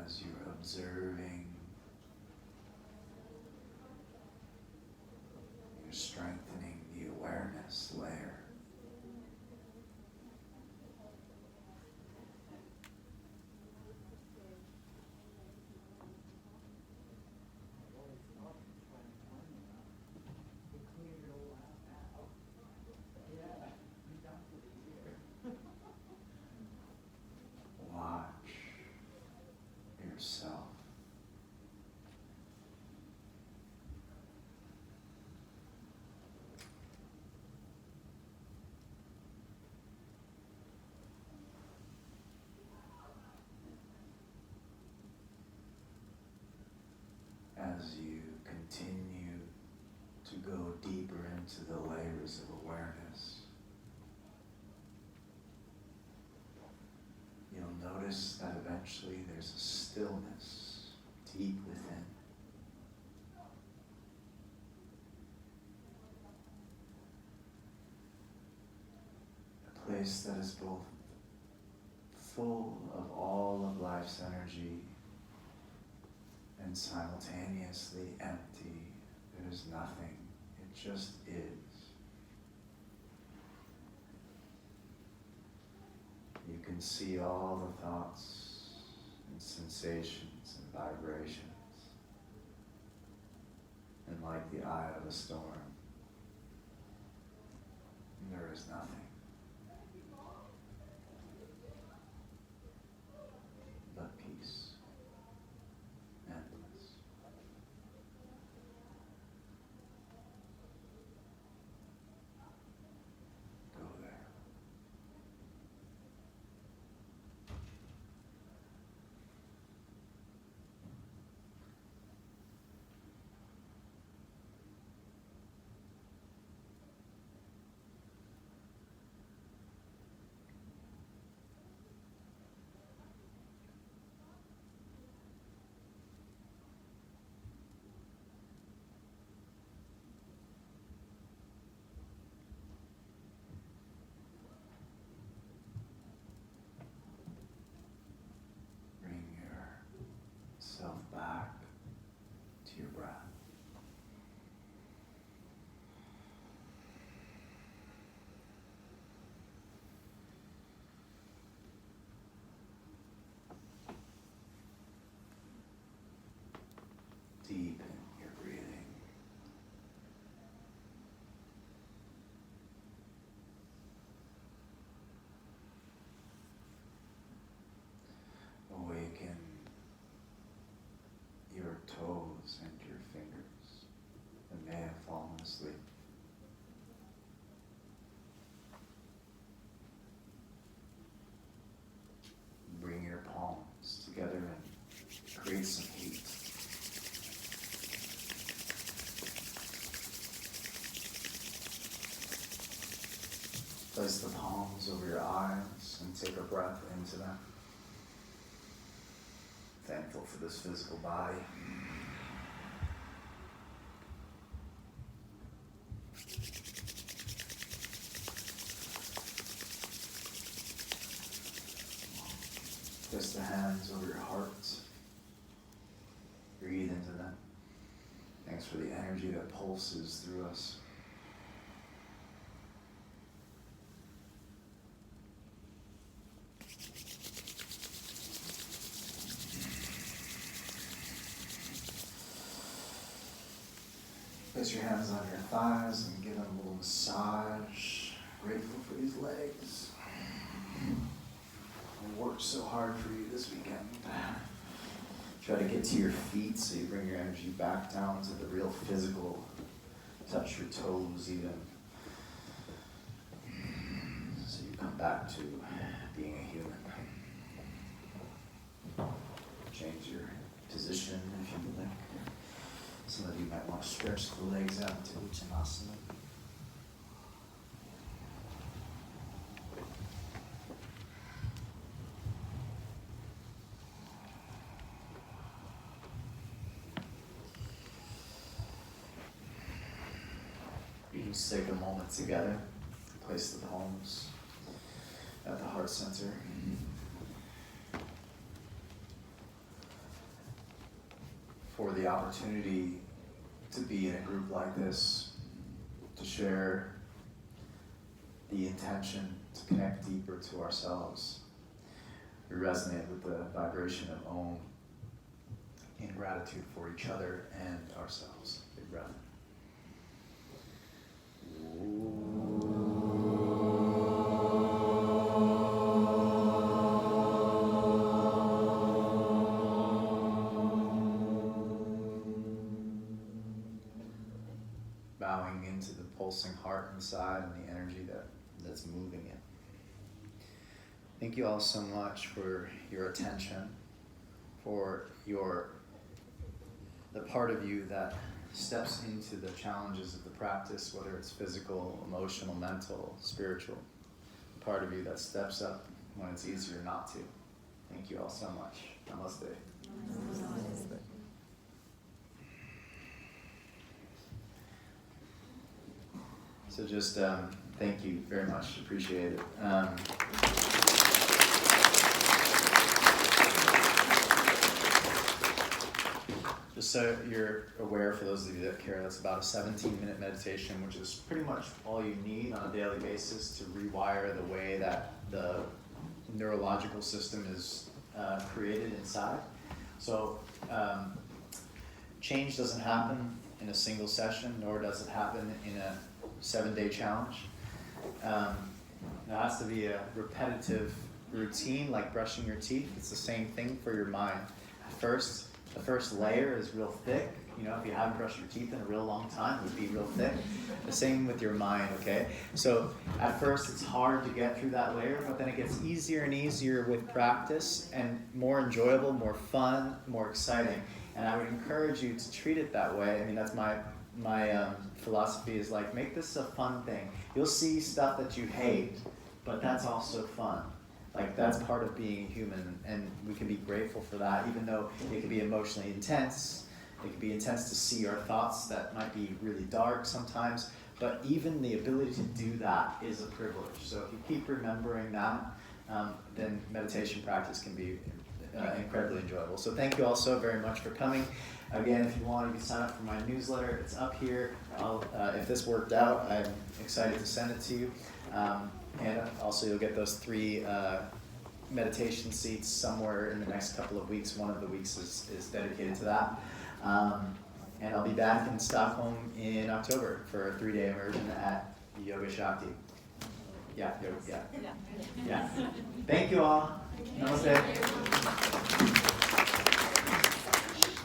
As you're observing, you're strengthening the awareness layer. Watch yourself. As you continue to go deeper into the layers of awareness, you'll notice that eventually there's a stillness deep within. place that is both full of all of life's energy and simultaneously empty. There is nothing. It just is. You can see all the thoughts and sensations and vibrations. And like the eye of a storm, there is nothing. But peace. Endless. Go there. Bring yourself back to your breath. Deepen your breathing. Awaken your toes and your fingers that may have fallen asleep. Bring your palms together and create some heat. Place the palms over your eyes and take a breath into them. Thankful for this physical body. Place the hands over your heart. Breathe into them. Thanks for the energy that pulses through us. Place your hands on your thighs and give them a little massage. Grateful for these legs. I worked so hard for you this weekend. Try to get to your feet so you bring your energy back down to the real physical. Touch your toes even. So you come back to being a human. Change your position if you like. Some of you might want to stretch the legs out into Uttanasana. You can just take a moment together. Place the palms at the heart center. For the opportunity to be in a group like this, to share the intention to connect deeper to ourselves. We resonate with the vibration of Om in gratitude for each other and ourselves. Big breath. Bowing into the pulsing heart inside and the energy that's moving it. Thank you all so much for your attention, for the part of you that steps into the challenges of the practice, whether it's physical, emotional, mental, spiritual. The part of you that steps up when it's easier not to. Thank you all so much. Namaste. Namaste. So just Thank you very much. Appreciate it. Just so you're aware, for those of you that care, that's about a 17-minute meditation, which is pretty much all you need on a daily basis to rewire the way that the neurological system is created inside. So change doesn't happen in a single session, nor does it happen in a 7-day challenge. It has to be a repetitive routine, like brushing your teeth. It's the same thing for your mind. The first layer is real thick. You know, if you haven't brushed your teeth in a real long time, it would be real thick. The same with your mind, okay? So at first it's hard to get through that layer, but then it gets easier and easier with practice, and more enjoyable, more fun, more exciting. And I would encourage you to treat it that way. I mean, that's my philosophy, is like, make this a fun thing. You'll see stuff that you hate, but that's also fun. Like, that's part of being human, and we can be grateful for that, even though it can be emotionally intense. It can be intense to see our thoughts that might be really dark sometimes, but even the ability to do that is a privilege. So if you keep remembering that, then meditation practice can be incredibly enjoyable. So thank you all so very much for coming. Again, if you want, you can sign up for my newsletter. It's up here. If this worked out, I'm excited to send it to you. And also you'll get those 3 meditation seats somewhere in the next couple of weeks. One of the weeks is dedicated to that. And I'll be back in Stockholm in October for a 3-day immersion at Yoga Shakti. Yeah. Thank you all. Namaste.